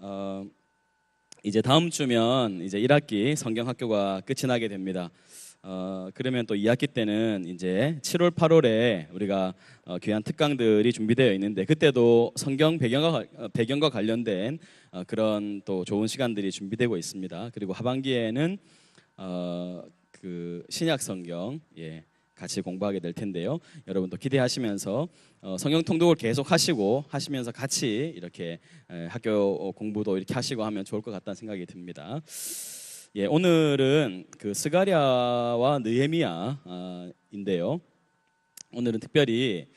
어, 이제 다음 주면 이제 1학기 성경학교가 끝이 나게 됩니다. 그러면 또 2학기 때는 이제 7월, 8월에 우리가 귀한 특강들이 준비되어 있는데 그때도 성경 배경과 관련된 그런 또 좋은 시간들이 준비되고 있습니다. 그리고 하반기에는 그 신약 성경 같이 공부하게 될 텐데요. 여러분도 기대하시면서 성경 통독을 계속 하시면서 같이 이렇게 학교 공부도 이렇게 하시고 하면 좋을 것 같다는 생각이 듭니다. 오늘은 그 스가랴와 느헤미야인데요. 오늘은 특별히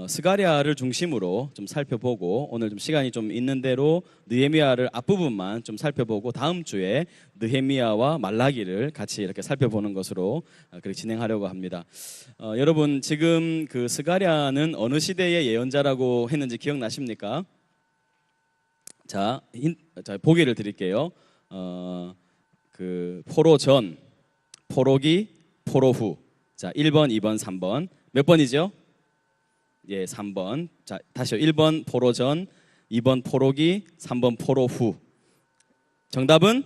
스가랴를 중심으로 좀 살펴보고 오늘 좀 시간이 좀 있는 대로 느헤미야를 앞부분만 좀 살펴보고 다음 주에 느헤미야와 말라기를 같이 이렇게 살펴보는 것으로 그렇게 진행하려고 합니다. 여러분 지금 그 스가랴는 어느 시대의 예언자라고 했는지 기억나십니까? 자 보기를 드릴게요. 그 포로 전, 포로기, 포로 후. 자 1번, 2번, 3번. 몇 번이죠? 3번. 자, 다시요. 1번 포로 전, 2번 포로기, 3번 포로 후. 정답은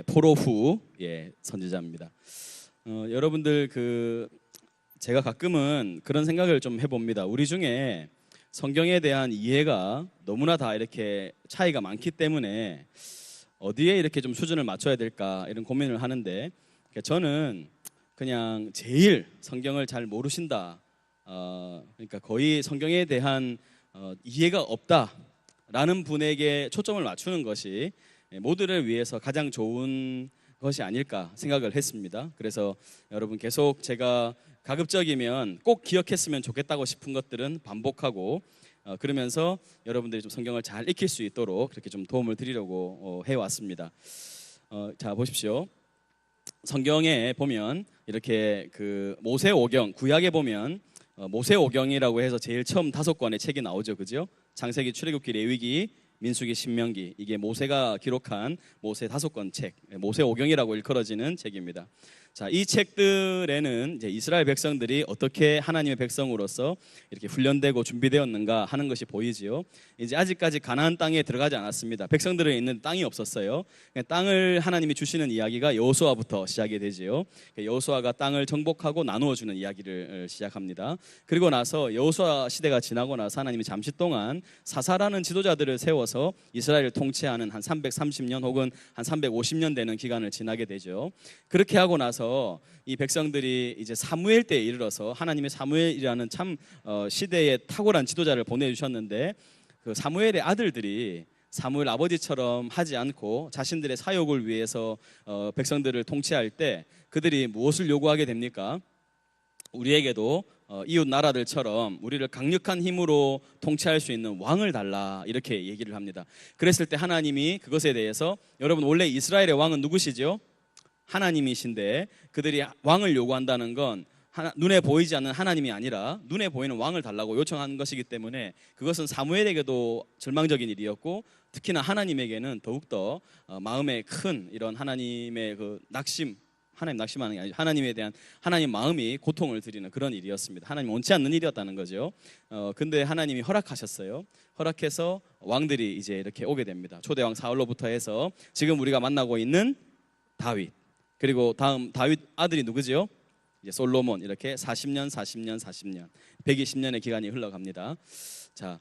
포로 후. 선지자입니다. 여러분들 제가 가끔은 그런 생각을 좀 해봅니다. 우리 중에 성경에 대한 이해가 너무나 다 이렇게 차이가 많기 때문에 어디에 이렇게 좀 수준을 맞춰야 될까 이런 고민을 하는데 저는 그냥 제일 성경을 잘 모르신다. 그러니까 거의 성경에 대한 이해가 없다라는 분에게 초점을 맞추는 것이 모두를 위해서 가장 좋은 것이 아닐까 생각을 했습니다. 그래서 여러분 계속 제가 가급적이면 꼭 기억했으면 좋겠다고 싶은 것들은 반복하고 그러면서 여러분들이 좀 성경을 잘 익힐 수 있도록 그렇게 좀 도움을 드리려고 해왔습니다. 자 보십시오. 성경에 보면 이렇게 그 모세오경 구약에 보면 모세오경이라고 해서 제일 처음 5권의 책이 나오죠, 그죠? 창세기, 출애굽기, 레위기, 민수기, 신명기. 이게 모세가 기록한 모세 5권 책, 모세오경이라고 일컬어지는 책입니다. 자, 이 책들에는 이제 이스라엘 백성들이 어떻게 하나님의 백성으로서 이렇게 훈련되고 준비되었는가 하는 것이 보이지요. 이제 아직까지 가나안 땅에 들어가지 않았습니다. 백성들은 있는 땅이 없었어요. 땅을 하나님이 주시는 이야기가 여호수아부터 시작이 되지요. 여호수아가 땅을 정복하고 나누어 주는 이야기를 시작합니다. 그리고 나서 여호수아 시대가 지나고 나서 하나님이 잠시 동안 사사라는 지도자들을 세워서 이스라엘을 통치하는 한 330년 혹은 한 350년 되는 기간을 지나게 되죠. 그렇게 하고 나서 이 백성들이 이제 사무엘 때에 이르러서 하나님의 사무엘이라는 참 시대의 탁월한 지도자를 보내주셨는데 그 사무엘의 아들들이 사무엘 아버지처럼 하지 않고 자신들의 사역을 위해서 백성들을 통치할 때 그들이 무엇을 요구하게 됩니까? 우리에게도 이웃 나라들처럼 우리를 강력한 힘으로 통치할 수 있는 왕을 달라 이렇게 얘기를 합니다. 그랬을 때 하나님이 그것에 대해서 여러분 원래 이스라엘의 왕은 누구시죠? 하나님이신데 그들이 왕을 요구한다는 건 눈에 보이지 않는 하나님이 아니라 눈에 보이는 왕을 달라고 요청한 것이기 때문에 그것은 사무엘에게도 절망적인 일이었고 특히나 하나님에게는 더욱더 마음에 큰 이런 하나님의 그 낙심, 하나님 낙심하는 게 아니죠. 하나님에 대한 하나님 마음이 고통을 드리는 그런 일이었습니다. 하나님 원치 않는 일이었다는 거죠. 근데 하나님이 허락하셨어요. 허락해서 왕들이 이제 이렇게 오게 됩니다. 초대왕 사울로부터 해서 지금 우리가 만나고 있는 다윗, 그리고 다음 다윗 아들이 누구지요? 이제 솔로몬. 이렇게 40년 120년의 기간이 흘러갑니다. 자,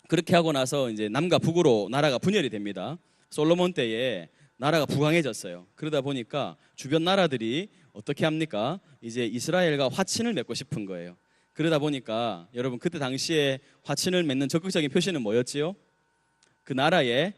그렇게 하고 나서 이제 남과 북으로 나라가 분열이 됩니다. 솔로몬 때에 나라가 부강해졌어요. 그러다 보니까 주변 나라들이 어떻게 합니까? 이제 이스라엘과 화친을 맺고 싶은 거예요. 그러다 보니까 여러분 그때 당시에 화친을 맺는 적극적인 표시는 뭐였지요? 그 나라의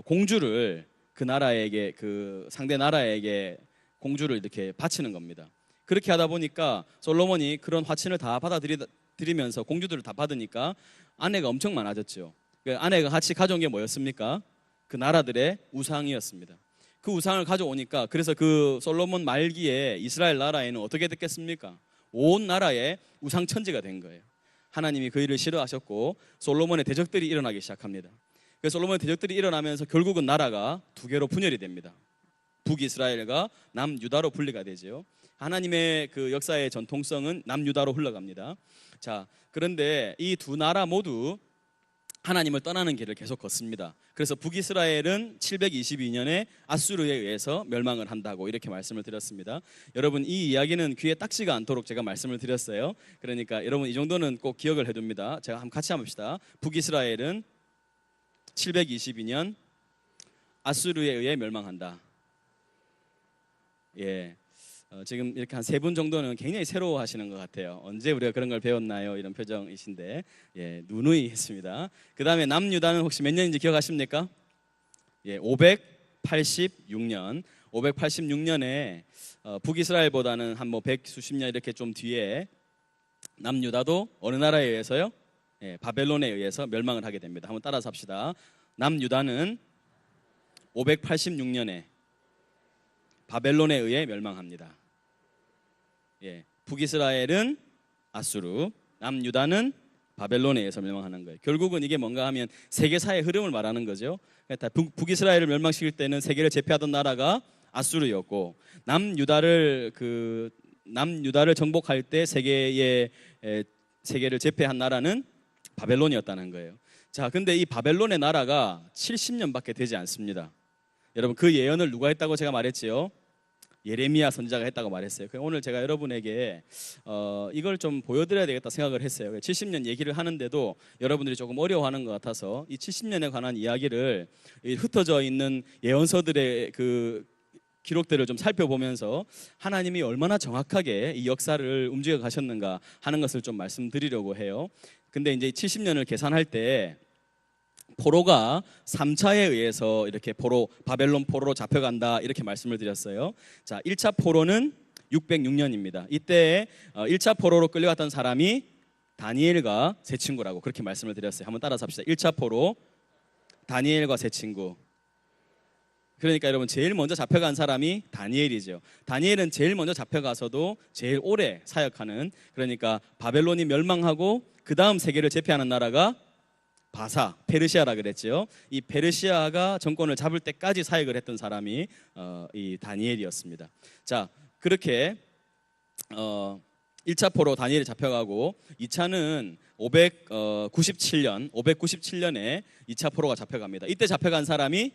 공주를 그 나라에게 그 상대 나라에게 공주를 이렇게 바치는 겁니다. 그렇게 하다 보니까 솔로몬이 그런 화친을 다 받아들이면서 공주들을 다 받으니까 아내가 엄청 많아졌죠. 그 아내가 같이 가져온 게 뭐였습니까? 그 나라들의 우상이었습니다. 그 우상을 가져오니까 그래서 그 솔로몬 말기에 이스라엘 나라에는 어떻게 됐겠습니까? 온 나라에 우상 천지가 된 거예요. 하나님이 그 일을 싫어하셨고 솔로몬의 대적들이 일어나기 시작합니다. 그래서 솔로몬의 대적들이 일어나면서 결국은 나라가 두 개로 분열이 됩니다. 북이스라엘과 남유다로 분리가 되죠. 하나님의 그 역사의 전통성은 남유다로 흘러갑니다. 자, 그런데 이 두 나라 모두 하나님을 떠나는 길을 계속 걷습니다. 그래서 북이스라엘은 722년에 아수르에 의해서 멸망을 한다고 이렇게 말씀을 드렸습니다. 여러분 이 이야기는 귀에 딱지가 않도록 제가 말씀을 드렸어요. 그러니까 여러분 이 정도는 꼭 기억을 해둡니다. 제가 한번 같이 한번 봅시다. 북이스라엘은 722년 아수르에 의해 멸망한다. 예. 지금 이렇게 한 세 분 정도는 굉장히 새로워하시는 것 같아요. 언제 우리가 그런 걸 배웠나요? 이런 표정이신데 예, 누누이 했습니다. 그 다음에 남유다는 혹시 몇 년인지 기억하십니까? 예, 586년. 586년에 북이스라엘보다는 한 뭐 백수십 년 이렇게 좀 뒤에 남유다도 어느 나라에 의해서요? 예, 바벨론에 의해서 멸망을 하게 됩니다. 한번 따라서 합시다. 남유다는 586년에 바벨론에 의해 멸망합니다. 예, 북이스라엘은 아수르, 남유다는 바벨론에 의해서 멸망하는 거예요. 결국은 이게 뭔가 하면 세계사의 흐름을 말하는 거죠. 그러니까 북이스라엘을 멸망시킬 때는 세계를 제패하던 나라가 아수르였고 남유다를 정복할 때 세계를 제패한 나라는 바벨론이었다는 거예요. 자, 근데 이 바벨론의 나라가 70년밖에 되지 않습니다. 여러분 그 예언을 누가 했다고 제가 말했지요? 예레미야 선지자가 했다고 말했어요. 오늘 제가 여러분에게 이걸 좀 보여드려야 되겠다 생각을 했어요. 70년 얘기를 하는데도 여러분들이 조금 어려워하는 것 같아서 이 70년에 관한 이야기를 흩어져 있는 예언서들의 그 기록들을 좀 살펴보면서 하나님이 얼마나 정확하게 이 역사를 움직여 가셨는가 하는 것을 좀 말씀드리려고 해요. 근데 이제 70년을 계산할 때 포로가 3차에 의해서 이렇게 바벨론 포로로 잡혀간다 이렇게 말씀을 드렸어요. 자, 1차 포로는 606년입니다. 이때 1차 포로로 끌려갔던 사람이 다니엘과 세 친구라고 그렇게 말씀을 드렸어요. 한번 따라서 합시다. 1차 포로 다니엘과 세 친구. 그러니까 여러분 제일 먼저 잡혀간 사람이 다니엘이죠. 다니엘은 제일 먼저 잡혀가서도 제일 오래 사역하는, 그러니까 바벨론이 멸망하고 그 다음 세계를 제패하는 나라가 페르시아라 그랬죠. 이 페르시아가 정권을 잡을 때까지 사역을 했던 사람이 이 다니엘이었습니다. 자, 그렇게 1차 포로 다니엘이 잡혀가고 2차는 597년에 2차 포로가 잡혀갑니다. 이때 잡혀간 사람이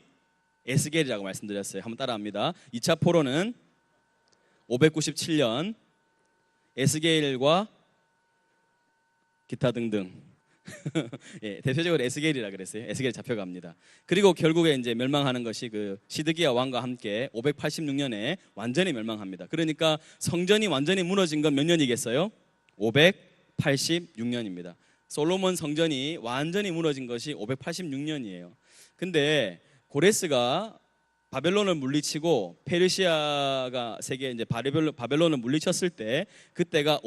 에스겔이라고 말씀드렸어요. 한번 따라합니다. 2차 포로는 597년 에스겔과 기타 등등 예, 대표적으로 에스겔이라 그랬어요. 에스겔 잡혀갑니다. 그리고 결국에 이제 멸망하는 것이 그 시드기야 왕과 함께 586년에 완전히 멸망합니다. 그러니까 성전이 완전히 무너진 건 몇 년이겠어요? 586년입니다. 솔로몬 성전이 완전히 무너진 것이 586년이에요. 근데 고레스가 바벨론을 물리치고 페르시아가 세계 이제 바벨론을 물리쳤을 때 그때가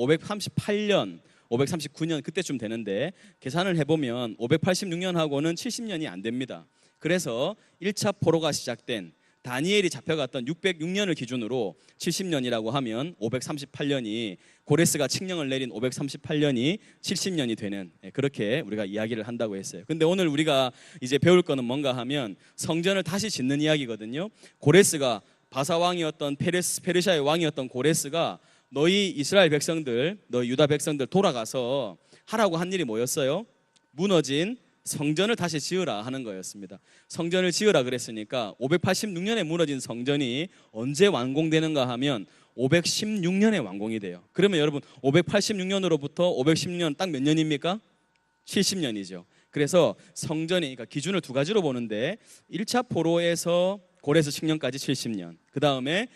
539년 그때쯤 되는데 계산을 해보면 586년하고는 70년이 안 됩니다. 그래서 1차 포로가 시작된 다니엘이 잡혀갔던 606년을 기준으로 70년이라고 하면 538년이 고레스가 칙령을 내린 538년이 70년이 되는, 그렇게 우리가 이야기를 한다고 했어요. 근데 오늘 우리가 이제 배울 거는 뭔가 하면 성전을 다시 짓는 이야기거든요. 고레스가 바사 왕이었던 페르시아의 왕이었던 고레스가 너희 이스라엘 백성들, 너희 유다 백성들 돌아가서 하라고 한 일이 뭐였어요? 무너진 성전을 다시 지으라 하는 거였습니다. 성전을 지으라 그랬으니까 586년에 무너진 성전이 언제 완공되는가 하면 516년에 완공이 돼요. 그러면 여러분 586년으로부터 516년 딱 몇 년입니까? 70년이죠. 그래서 성전이, 그러니까 기준을 두 가지로 보는데 1차 포로에서 고레스 칙령까지 70년, 그 다음에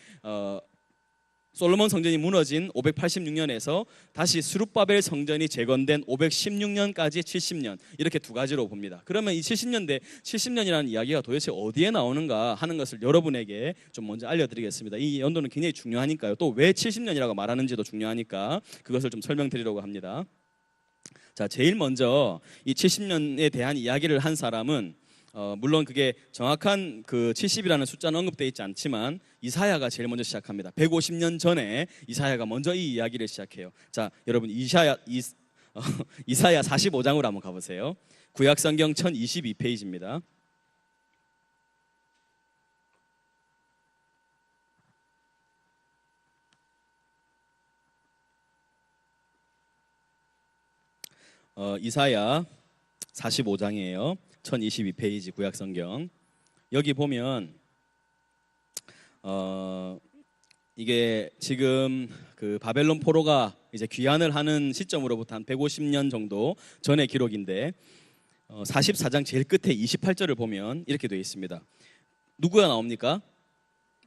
솔로몬 성전이 무너진 586년에서 다시 스룹바벨 성전이 재건된 516년까지 70년, 이렇게 두 가지로 봅니다. 그러면 이 70년이라는 이야기가 도대체 어디에 나오는가 하는 것을 여러분에게 좀 먼저 알려드리겠습니다. 이 연도는 굉장히 중요하니까요. 또 왜 70년이라고 말하는지도 중요하니까 그것을 좀 설명드리려고 합니다. 자, 제일 먼저 이 70년에 대한 이야기를 한 사람은 물론 그게 정확한 그 70이라는 숫자는 언급되어 있지 않지만 이사야가 제일 먼저 시작합니다. 150년 전에 이사야가 먼저 이 이야기를 시작해요. 자, 여러분 이사야 45장으로 한번 가보세요. 구약성경 1022페이지입니다. 이사야 45장이에요. 1022페이지 구약성경. 여기 보면 이게 지금 그 바벨론 포로가 이제 귀환을 하는 시점으로부터 한 150년 정도 전의 기록인데 44장 제일 끝에 28절을 보면 이렇게 되어 있습니다. 누구가 나옵니까?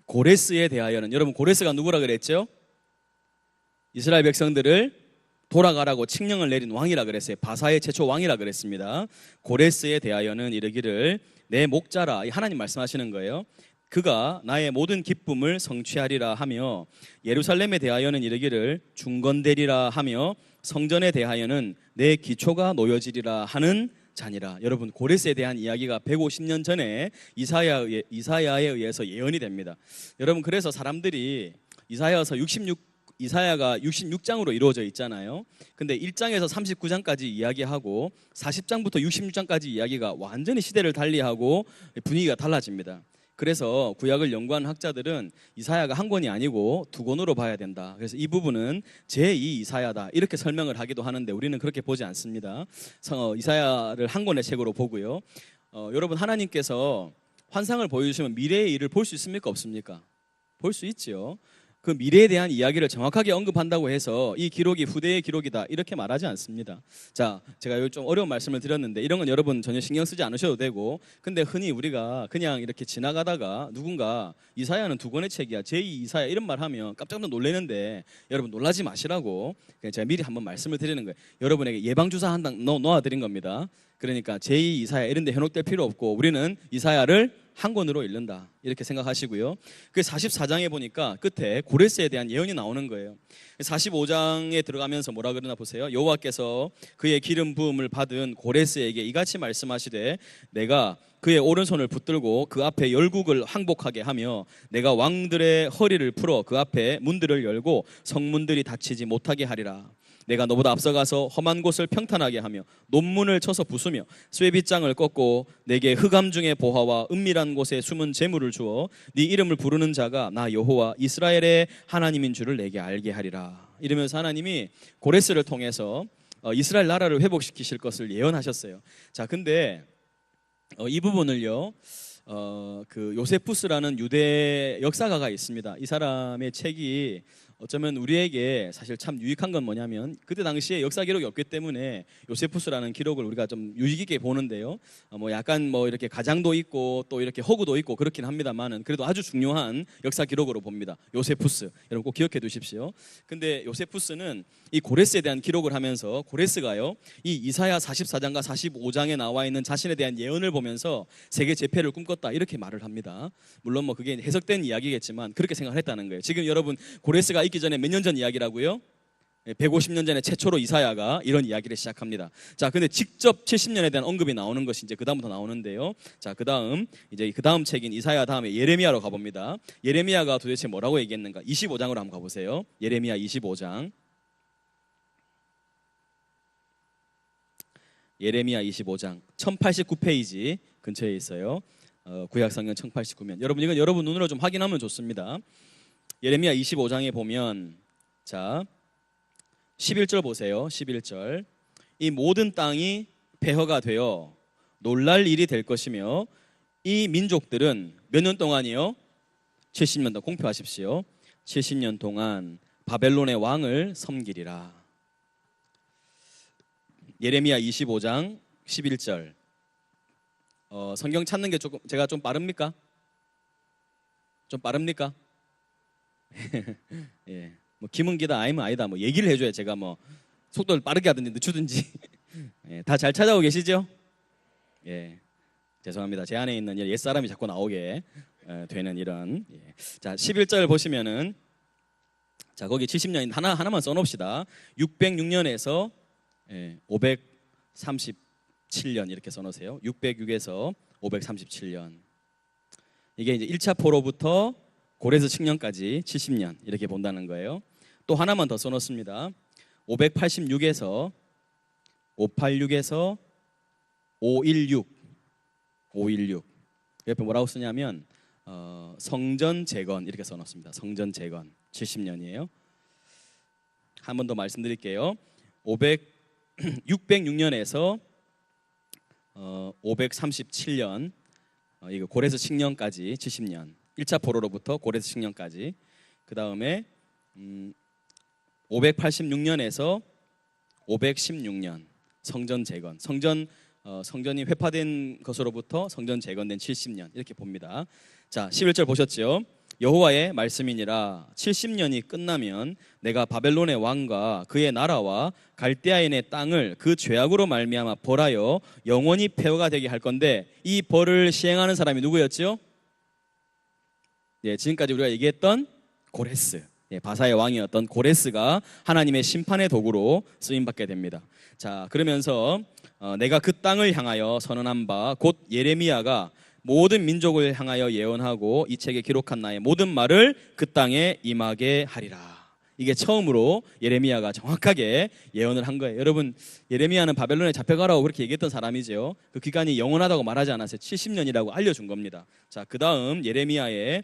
고레스에 대하여는, 여러분 고레스가 누구라 그랬죠? 이스라엘 백성들을 돌아가라고 칙령을 내린 왕이라 그랬어요. 바사의 최초 왕이라 그랬습니다. 고레스에 대하여는 이르기를 내 목자라, 하나님 말씀하시는 거예요. 그가 나의 모든 기쁨을 성취하리라 하며, 예루살렘에 대하여는 이르기를 중건되리라 하며, 성전에 대하여는 내 기초가 놓여지리라 하는 자니라. 여러분 고레스에 대한 이야기가 150년 전에 이사야에 의해서 예언이 됩니다. 여러분 그래서 사람들이 이사야가 66장으로 이루어져 있잖아요. 근데 1장에서 39장까지 이야기하고 40장부터 66장까지 이야기가 완전히 시대를 달리하고 분위기가 달라집니다. 그래서 구약을 연구하는 학자들은 이사야가 한 권이 아니고 두 권으로 봐야 된다. 그래서 이 부분은 제2 이사야다 이렇게 설명을 하기도 하는데 우리는 그렇게 보지 않습니다. 이사야를 한 권의 책으로 보고요. 여러분 하나님께서 환상을 보여주시면 미래의 일을 볼 수 있습니까? 없습니까? 볼 수 있죠. 그 미래에 대한 이야기를 정확하게 언급한다고 해서 이 기록이 후대의 기록이다 이렇게 말하지 않습니다. 자, 제가 여기 좀 어려운 말씀을 드렸는데 이런 건 여러분 전혀 신경 쓰지 않으셔도 되고, 근데 흔히 우리가 그냥 이렇게 지나가다가 누군가 이사야는 두 권의 책이야, 제2 이사야 이런 말 하면 깜짝 놀라는데 여러분 놀라지 마시라고 제가 미리 한번 말씀을 드리는 거예요. 여러분에게 예방주사 한 당 놓아드린 겁니다. 그러니까 제2 이사야 이런 데 해놓을 필요 없고 우리는 이사야를 한 권으로 읽는다 이렇게 생각하시고요. 그 44장에 보니까 끝에 고레스에 대한 예언이 나오는 거예요. 45장에 들어가면서 뭐라 그러나 보세요. 여호와께서 그의 기름 부음을 받은 고레스에게 이같이 말씀하시되 내가 그의 오른손을 붙들고 그 앞에 열국을 항복하게 하며 내가 왕들의 허리를 풀어 그 앞에 문들을 열고 성문들이 닫히지 못하게 하리라. 내가 너보다 앞서가서 험한 곳을 평탄하게 하며 논문을 쳐서 부수며 쇠빗장을 꺾고 내게 흑암 중의 보화와 은밀한 곳에 숨은 재물을 주어 네 이름을 부르는 자가 나 여호와 이스라엘의 하나님인 줄을 내게 알게 하리라. 이러면서 하나님이 고레스를 통해서 이스라엘 나라를 회복시키실 것을 예언하셨어요. 자, 근데 이 부분을요, 그 요세푸스라는 유대 역사가가 있습니다. 이 사람의 책이 어쩌면 우리에게 사실 참 유익한 건 뭐냐면 그때 당시에 역사 기록이 없기 때문에 요세푸스라는 기록을 우리가 좀 유익 있게 보는데요. 뭐 약간 뭐 이렇게 가장도 있고 또 이렇게 허구도 있고 그렇긴 합니다만은 그래도 아주 중요한 역사 기록으로 봅니다. 요세푸스 여러분 꼭 기억해 두십시오. 근데 요세푸스는 이 고레스에 대한 기록을 하면서 고레스가요 이 이사야 44장과 45장에 나와 있는 자신에 대한 예언을 보면서 세계 재패를 꿈꿨다 이렇게 말을 합니다. 물론 뭐 그게 해석된 이야기겠지만 그렇게 생각을 했다는 거예요. 지금 여러분 고레스가 있기 전에 몇 년 전 이야기라고요? 150년 전에 최초로 이사야가 이런 이야기를 시작합니다. 자, 근데 직접 70년에 대한 언급이 나오는 것이 이제 그 다음부터 나오는데요. 자, 그 다음 책인 이사야 다음에 예레미야로 가봅니다. 예레미야가 도대체 뭐라고 얘기했는가? 25장으로 한번 가보세요. 예레미야 25장. 예레미야 25장 1089페이지 근처에 있어요. 구약성경 1089면 여러분 이건 여러분 눈으로 좀 확인하면 좋습니다. 예레미야 25장에 보면 자 11절 보세요. 11절 이 모든 땅이 폐허가 되어 놀랄 일이 될 것이며 이 민족들은 몇 년 동안이요? 70년 동안 공표하십시오. 70년 동안 바벨론의 왕을 섬기리라. 예레미야 25장 11절 성경 찾는 게 조금 제가 좀 빠릅니까? 좀 빠릅니까? 예, 뭐 김은기다 아니면 아니다 뭐 얘기를 해줘야 제가 뭐 속도를 빠르게 하든지 늦추든지 예, 다 잘 찾아오고 계시죠? 예, 죄송합니다. 제 안에 있는 옛사람이 자꾸 나오게 되는 이런 자 11절 보시면은 자 거기 70년 하나만 써놓읍시다. 606년에서 537년 이렇게 써놓으세요. 606에서 537년 이게 이제 1차 포로부터 고레스 칙령까지 70년 이렇게 본다는 거예요. 또 하나만 더 써놓습니다. 586에서 586에서 516 옆에 뭐라고 쓰냐면 성전 재건 이렇게 써놓습니다. 성전 재건 70년이에요. 한 번 더 말씀드릴게요. 606년에서 537년 이거 고레스 칙년까지 70년 1차 포로로부터 고레스 칙년까지 그 다음에 586년에서 516년 성전 재건 성전이 회파된 것으로부터 성전 재건된 70년 이렇게 봅니다. 자 11절 보셨죠? 여호와의 말씀이니라 70년이 끝나면 내가 바벨론의 왕과 그의 나라와 갈대아인의 땅을 그 죄악으로 말미암아 벌하여 영원히 폐허가 되게 할 건데 이 벌을 시행하는 사람이 누구였죠? 예, 지금까지 우리가 얘기했던 고레스 바사의 왕이었던 고레스가 하나님의 심판의 도구로 쓰임받게 됩니다. 자 그러면서 내가 그 땅을 향하여 선언한 바 곧 예레미야가 모든 민족을 향하여 예언하고 이 책에 기록한 나의 모든 말을 그 땅에 임하게 하리라. 이게 처음으로 예레미야가 정확하게 예언을 한 거예요. 여러분 예레미야는 바벨론에 잡혀가라고 그렇게 얘기했던 사람이죠. 그 기간이 영원하다고 말하지 않았어요. 70년이라고 알려준 겁니다. 자, 그 다음 예레미야의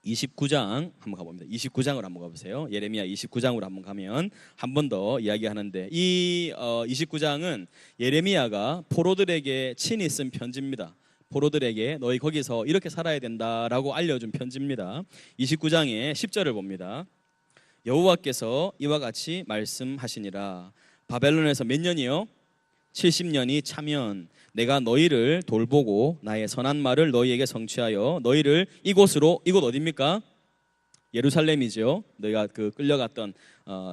29장 한번 가봅니다. 29장으로 한번 가보세요. 예레미야 29장으로 한번 가면 한 번 더 이야기하는데 이 29장은 예레미야가 포로들에게 친히 쓴 편지입니다. 포로들에게 너희 거기서 이렇게 살아야 된다라고 알려준 편지입니다. 29장의 10절을 봅니다. 여호와께서 이와 같이 말씀하시니라. 바벨론에서 몇 년이요? 70년이 차면 내가 너희를 돌보고 나의 선한 말을 너희에게 성취하여 너희를 이곳 어디입니까? 예루살렘이죠. 너희가 그 끌려갔던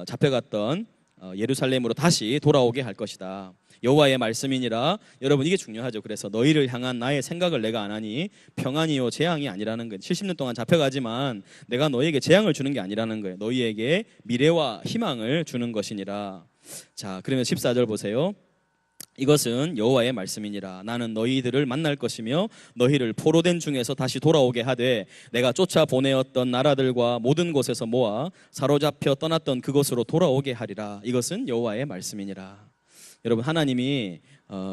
잡혀갔던 예루살렘으로 다시 돌아오게 할 것이다. 여호와의 말씀이니라. 여러분 이게 중요하죠. 그래서 너희를 향한 나의 생각을 내가 안 하니 평안이요 재앙이 아니라는 거예요. 70년 동안 잡혀가지만 내가 너희에게 재앙을 주는 게 아니라는 거예요. 너희에게 미래와 희망을 주는 것이니라. 자 그러면 14절 보세요. 이것은 여호와의 말씀이니라. 나는 너희들을 만날 것이며 너희를 포로된 중에서 다시 돌아오게 하되 내가 쫓아 보내었던 나라들과 모든 곳에서 모아 사로잡혀 떠났던 그곳으로 돌아오게 하리라. 이것은 여호와의 말씀이니라. 여러분 하나님이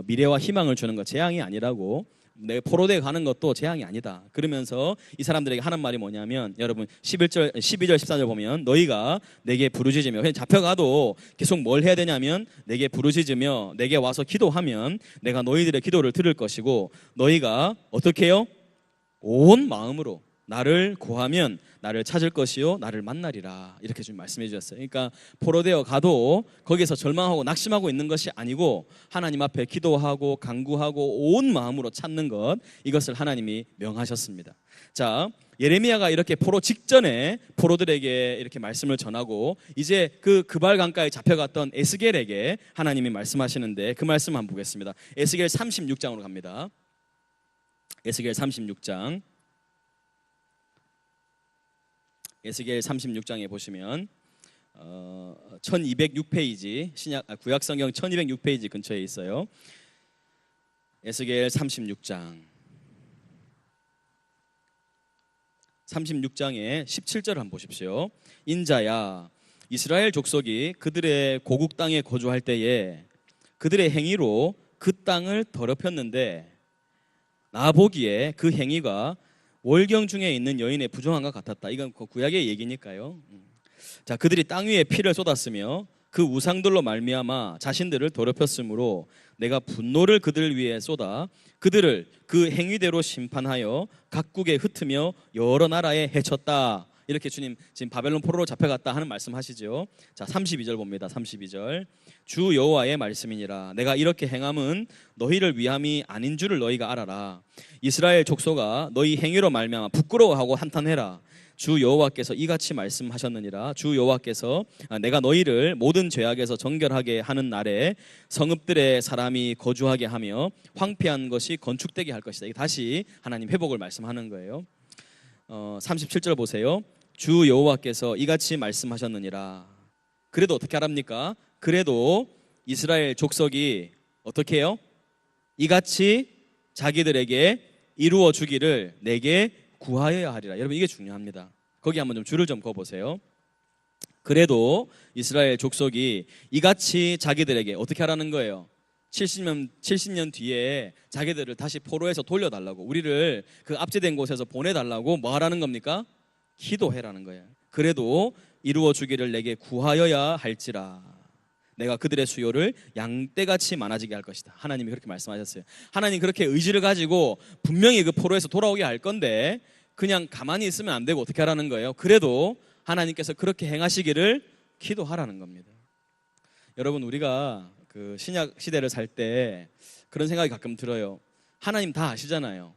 미래와 희망을 주는 것 재앙이 아니라고. 내 포로되어 가는 것도 재앙이 아니다. 그러면서 이 사람들에게 하는 말이 뭐냐면 여러분 11절, 12절, 14절 보면 너희가 내게 부르짖으며 그냥 잡혀가도 계속 뭘 해야 되냐면 내게 부르짖으며 내게 와서 기도하면 내가 너희들의 기도를 들을 것이고 너희가 어떻게 해요? 온 마음으로 나를 구하면 나를 찾을 것이요 나를 만나리라. 이렇게 좀 말씀해 주셨어요. 그러니까 포로되어 가도 거기서 절망하고 낙심하고 있는 것이 아니고 하나님 앞에 기도하고 간구하고 온 마음으로 찾는 것, 이것을 하나님이 명하셨습니다. 자, 예레미야가 이렇게 포로 직전에 포로들에게 이렇게 말씀을 전하고 이제 그 그발 강가에 잡혀갔던 에스겔에게 하나님이 말씀하시는데 그 말씀 한번 보겠습니다. 에스겔 36장으로 갑니다. 에스겔 36장. 에스겔 36장에 보시면 1206페이지 구약성경 1206페이지 근처에 있어요. 에스겔 36장 36장의 17절 한번 보십시오. 인자야 이스라엘 족속이 그들의 고국 땅에 거주할 때에 그들의 행위로 그 땅을 더럽혔는데 나 보기에 그 행위가 월경 중에 있는 여인의 부정함과 같았다. 이건 구약의 얘기니까요. 자, 그들이 땅 위에 피를 쏟았으며 그 우상들로 말미암아 자신들을 더럽혔으므로 내가 분노를 그들 위에 쏟아 그들을 그 행위대로 심판하여 각국에 흩으며 여러 나라에 해쳤다. 이렇게 주님 지금 바벨론 포로로 잡혀갔다 하는 말씀하시죠. 자, 32절 봅니다. 32절. 주 여호와의 말씀이니라. 내가 이렇게 행함은 너희를 위함이 아닌 줄을 너희가 알아라. 이스라엘 족속아 너희 행위로 말미암아 부끄러워하고 한탄해라. 주 여호와께서 이같이 말씀하셨느니라. 주 여호와께서 내가 너희를 모든 죄악에서 정결하게 하는 날에 성읍들의 사람이 거주하게 하며 황폐한 것이 건축되게 할 것이다. 다시 하나님 회복을 말씀하는 거예요. 37절 보세요. 주 여호와께서 이같이 말씀하셨느니라. 그래도 어떻게 하랍니까? 그래도 이스라엘 족속이 어떻게 해요? 이같이 자기들에게 이루어 주기를 내게 구하여야 하리라. 여러분 이게 중요합니다. 거기 한번 좀 줄을 좀 그어보세요. 그래도 이스라엘 족속이 이같이 자기들에게 어떻게 하라는 거예요? 70년 뒤에 자기들을 다시 포로에서 돌려달라고, 우리를 그 압제된 곳에서 보내달라고 뭐 하라는 겁니까? 기도해라는 거예요. 그래도 이루어 주기를 내게 구하여야 할지라. 내가 그들의 수요를 양떼같이 많아지게 할 것이다. 하나님이 그렇게 말씀하셨어요. 하나님 그렇게 의지를 가지고 분명히 그 포로에서 돌아오게 할 건데 그냥 가만히 있으면 안 되고 어떻게 하라는 거예요? 그래도 하나님께서 그렇게 행하시기를 기도하라는 겁니다. 여러분, 우리가 그 신약 시대를 살 때 그런 생각이 가끔 들어요. 하나님 다 아시잖아요.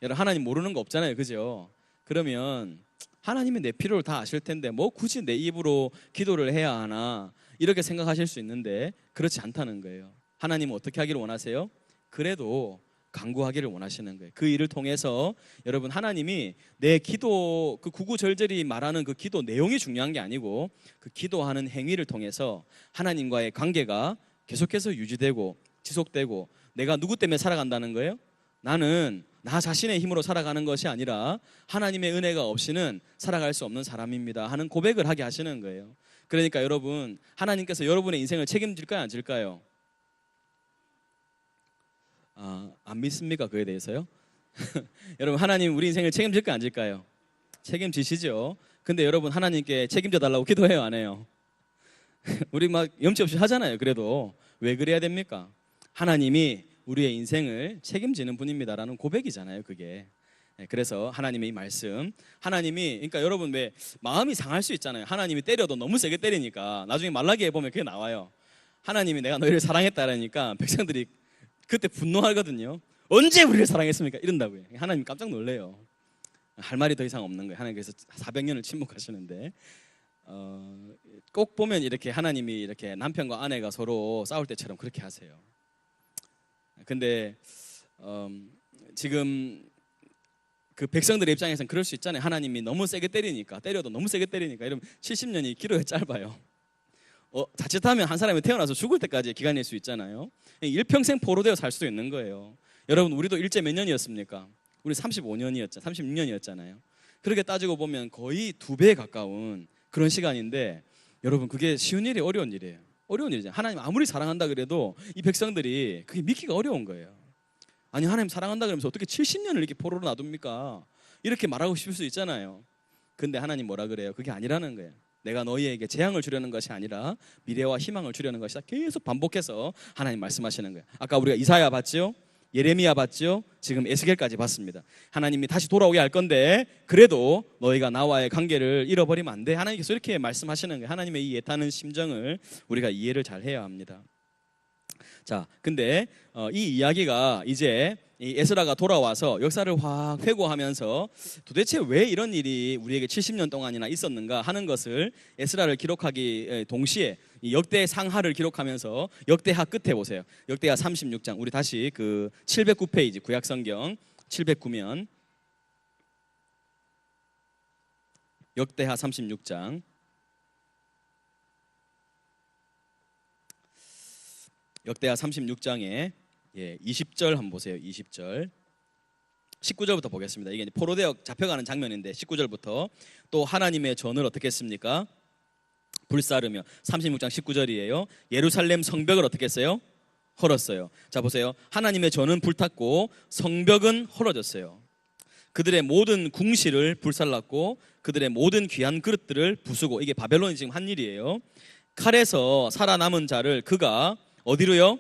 여러분, 하나님 모르는 거 없잖아요, 그죠? 그러면 하나님이 내 필요를 다 아실 텐데 뭐 굳이 내 입으로 기도를 해야 하나, 이렇게 생각하실 수 있는데 그렇지 않다는 거예요. 하나님은 어떻게 하기를 원하세요? 그래도 간구하기를 원하시는 거예요. 그 일을 통해서 여러분, 하나님이 내 기도, 그 구구절절히 말하는 그 기도 내용이 중요한 게 아니고 그 기도하는 행위를 통해서 하나님과의 관계가 계속해서 유지되고 지속되고, 내가 누구 때문에 살아간다는 거예요? 나는 나 자신의 힘으로 살아가는 것이 아니라 하나님의 은혜가 없이는 살아갈 수 없는 사람입니다 하는 고백을 하게 하시는 거예요. 그러니까 여러분, 하나님께서 여러분의 인생을 책임질까요, 안 질까요? 안 믿습니까? 그에 대해서요? 여러분, 하나님 우리 인생을 책임질까요, 안 질까요? 책임지시죠. 근데 여러분, 하나님께 책임져 달라고 기도해요, 안 해요? 우리 막 염치 없이 하잖아요. 그래도 왜 그래야 됩니까? 하나님이 우리의 인생을 책임지는 분입니다라는 고백이잖아요, 그게. 그래서 하나님의 이 말씀, 하나님이, 그러니까 여러분, 왜 마음이 상할 수 있잖아요. 하나님이 때려도 너무 세게 때리니까 나중에 말라기에 보면 그게 나와요. 하나님이 내가 너희를 사랑했다라니까 백성들이 그때 분노하거든요. 언제 우리를 사랑했습니까? 이런다고요. 하나님 깜짝 놀래요. 할 말이 더 이상 없는 거예요. 하나님께서 400년을 침묵하시는데, 꼭 보면 이렇게 하나님이 이렇게 남편과 아내가 서로 싸울 때처럼 그렇게 하세요. 근데 지금 그 백성들의 입장에서는 그럴 수 있잖아요. 하나님이 너무 세게 때리니까, 때려도 너무 세게 때리니까. 이러면 70년이 길어요, 짧아요? 자칫하면 한 사람이 태어나서 죽을 때까지 기간일 수 있잖아요. 일평생 포로되어 살 수도 있는 거예요. 여러분, 우리도 일제 몇 년이었습니까? 우리 36년이었잖아요. 그렇게 따지고 보면 거의 2배에 가까운 그런 시간인데, 여러분, 그게 쉬운 일이 어려운 일이에요. 어려운 일이죠. 하나님 아무리 사랑한다 그래도 이 백성들이 그게 믿기가 어려운 거예요. 아니, 하나님 사랑한다 그러면서 어떻게 70년을 이렇게 포로로 놔둡니까? 이렇게 말하고 싶을 수 있잖아요. 근데 하나님 뭐라 그래요? 그게 아니라는 거예요. 내가 너희에게 재앙을 주려는 것이 아니라 미래와 희망을 주려는 것이다. 계속 반복해서 하나님 말씀하시는 거예요. 아까 우리가 이사야 봤죠? 예레미야 봤죠? 지금 에스겔까지 봤습니다. 하나님이 다시 돌아오게 할 건데 그래도 너희가 나와의 관계를 잃어버리면 안 돼. 하나님께서 이렇게 말씀하시는 거예요. 하나님의 이 애타는 심정을 우리가 이해를 잘 해야 합니다. 자, 근데 이 이야기가 이제 이 에스라가 돌아와서 역사를 확 회고하면서 도대체 왜 이런 일이 우리에게 70년 동안이나 있었는가 하는 것을 에스라를 기록하기 동시에 이 역대 상하를 기록하면서 역대하 끝에 보세요. 역대하 36장, 우리 다시 그 709페이지 구약성경 709면 역대하 36장 역대하 36장에 20절 한번 보세요. 20절 19절부터 보겠습니다. 이게 포로되어 잡혀가는 장면인데 19절부터 또 하나님의 전을 어떻게 했습니까? 불사르며 36장 19절이에요. 예루살렘 성벽을 어떻게 했어요? 헐었어요. 자, 보세요. 하나님의 전은 불탔고 성벽은 헐어졌어요. 그들의 모든 궁실을 불살랐고 그들의 모든 귀한 그릇들을 부수고, 이게 바벨론이 지금 한 일이에요. 칼에서 살아남은 자를 그가 어디로요?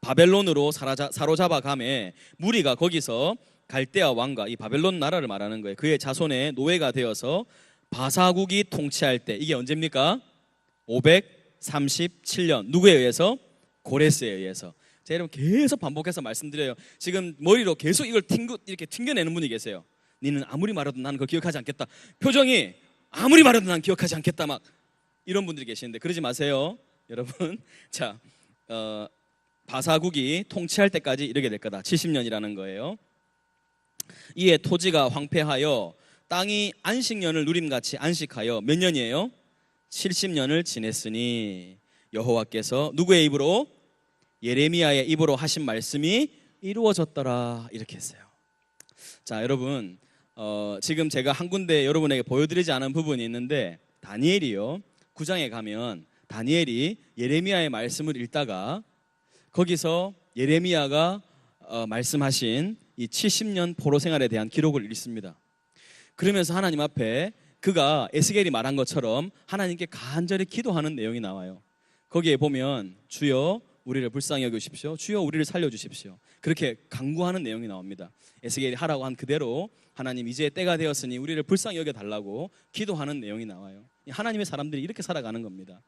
바벨론으로 사로잡아 가매 무리가 거기서 갈대아 왕과 이 바벨론 나라를 말하는 거예요. 그의 자손의 노예가 되어서 바사국이 통치할 때, 이게 언제입니까? 537년. 누구에 의해서? 고레스에 의해서. 자, 여러분 계속 반복해서 말씀드려요. 지금 머리로 계속 이걸 이렇게 튕겨내는 분이 계세요. 니는 아무리 말해도 나는 그걸 기억하지 않겠다. 표정이 아무리 말해도 난 기억하지 않겠다, 막 이런 분들이 계시는데 그러지 마세요, 여러분. 자, 바사국이 통치할 때까지 이르게 될 거다. 70년이라는 거예요. 이에 토지가 황폐하여 땅이 안식년을 누림같이 안식하여 몇 년이에요? 70년을 지냈으니 여호와께서 누구의 입으로? 예레미야의 입으로 하신 말씀이 이루어졌더라. 이렇게 했어요. 자, 여러분, 지금 제가 한 군데 여러분에게 보여드리지 않은 부분이 있는데, 다니엘이요, 9장에 가면 다니엘이 예레미야의 말씀을 읽다가 거기서 예레미야가 말씀하신 이 70년 포로 생활에 대한 기록을 읽습니다. 그러면서 하나님 앞에 그가 에스겔이 말한 것처럼 하나님께 간절히 기도하는 내용이 나와요. 거기에 보면 주여 우리를 불쌍히 여기십시오. 주여 우리를 살려주십시오. 그렇게 간구하는 내용이 나옵니다. 에스겔이 하라고 한 그대로 하나님 이제 때가 되었으니 우리를 불쌍히 여겨달라고 기도하는 내용이 나와요. 하나님의 사람들이 이렇게 살아가는 겁니다.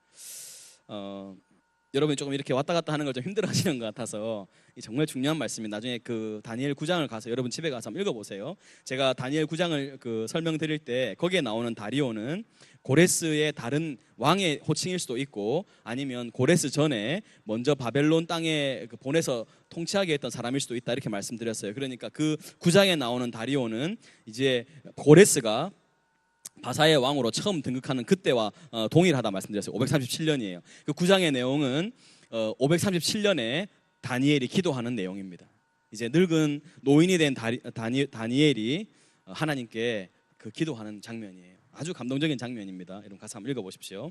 여러분이 조금 이렇게 왔다 갔다 하는 걸 좀 힘들어하시는 것 같아서 정말 중요한 말씀이 나중에 그 다니엘 9장을 가서 여러분 집에 가서 한번 읽어보세요. 제가 다니엘 9장을 그 설명드릴 때 거기에 나오는 다리오는 고레스의 다른 왕의 호칭일 수도 있고 아니면 고레스 전에 먼저 바벨론 땅에 보내서 통치하게 했던 사람일 수도 있다 이렇게 말씀드렸어요. 그러니까 그 9장에 나오는 다리오는 이제 고레스가 바사의 왕으로 처음 등극하는 그때와 동일하다 말씀드렸어요. 537년이에요. 그 9장의 내용은 537년에 다니엘이 기도하는 내용입니다. 이제 늙은 노인이 된 다니엘이 하나님께 그 기도하는 장면이에요. 아주 감동적인 장면입니다. 여러분 가서 한번 읽어보십시오.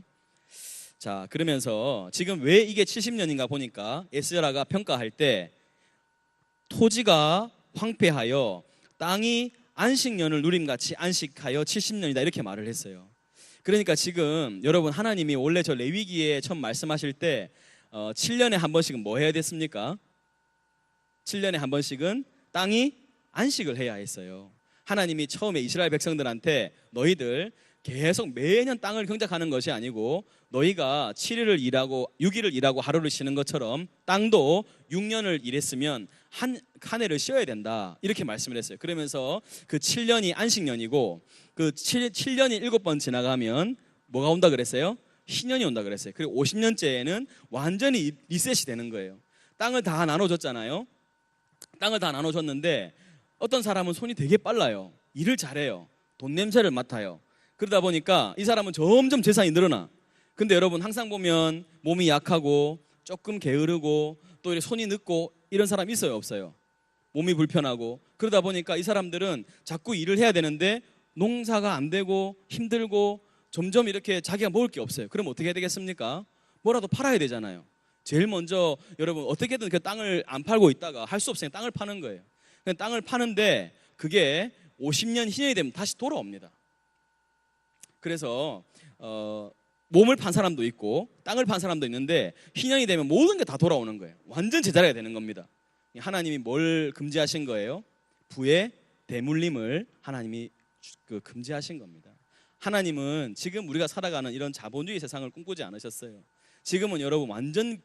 자, 그러면서 지금 왜 이게 70년인가 보니까 에스라가 평가할 때 토지가 황폐하여 땅이 안식년을 누림같이 안식하여 70년이다 이렇게 말을 했어요. 그러니까 지금 여러분 하나님이 원래 저 레위기에 처음 말씀하실 때 7년에 한 번씩은 뭐 해야 됐습니까? 7년에 한 번씩은 땅이 안식을 해야 했어요. 하나님이 처음에 이스라엘 백성들한테 너희들 계속 매년 땅을 경작하는 것이 아니고 너희가 7일을 일하고 6일을 일하고 하루를 쉬는 것처럼 땅도 6년을 일했으면 한 해를 쉬어야 된다 이렇게 말씀을 했어요. 그러면서 그 7년이 안식년이고 그 7년이 7번 지나가면 뭐가 온다 그랬어요? 희년이 온다 그랬어요. 그리고 50년째에는 완전히 리셋이 되는 거예요. 땅을 다 나눠줬잖아요. 땅을 다 나눠줬는데 어떤 사람은 손이 되게 빨라요. 일을 잘해요. 돈 냄새를 맡아요. 그러다 보니까 이 사람은 점점 재산이 늘어나. 근데 여러분 항상 보면 몸이 약하고 조금 게으르고 또 이렇게 손이 늦고 이런 사람 있어요, 없어요? 몸이 불편하고 그러다 보니까 이 사람들은 자꾸 일을 해야 되는데 농사가 안 되고 힘들고 점점 이렇게 자기가 먹을 게 없어요. 그럼 어떻게 해야 되겠습니까? 뭐라도 팔아야 되잖아요. 제일 먼저 여러분 어떻게든 그 땅을 안 팔고 있다가 할 수 없으니까 땅을 파는 거예요. 땅을 파는데 그게 50년 희년이 되면 다시 돌아옵니다. 그래서 몸을 판 사람도 있고 땅을 판 사람도 있는데 희년이 되면 모든 게 다 돌아오는 거예요. 완전 제자리가 되는 겁니다. 하나님이 뭘 금지하신 거예요? 부의 대물림을 하나님이 금지하신 겁니다. 하나님은 지금 우리가 살아가는 이런 자본주의 세상을 꿈꾸지 않으셨어요. 지금은 여러분 완전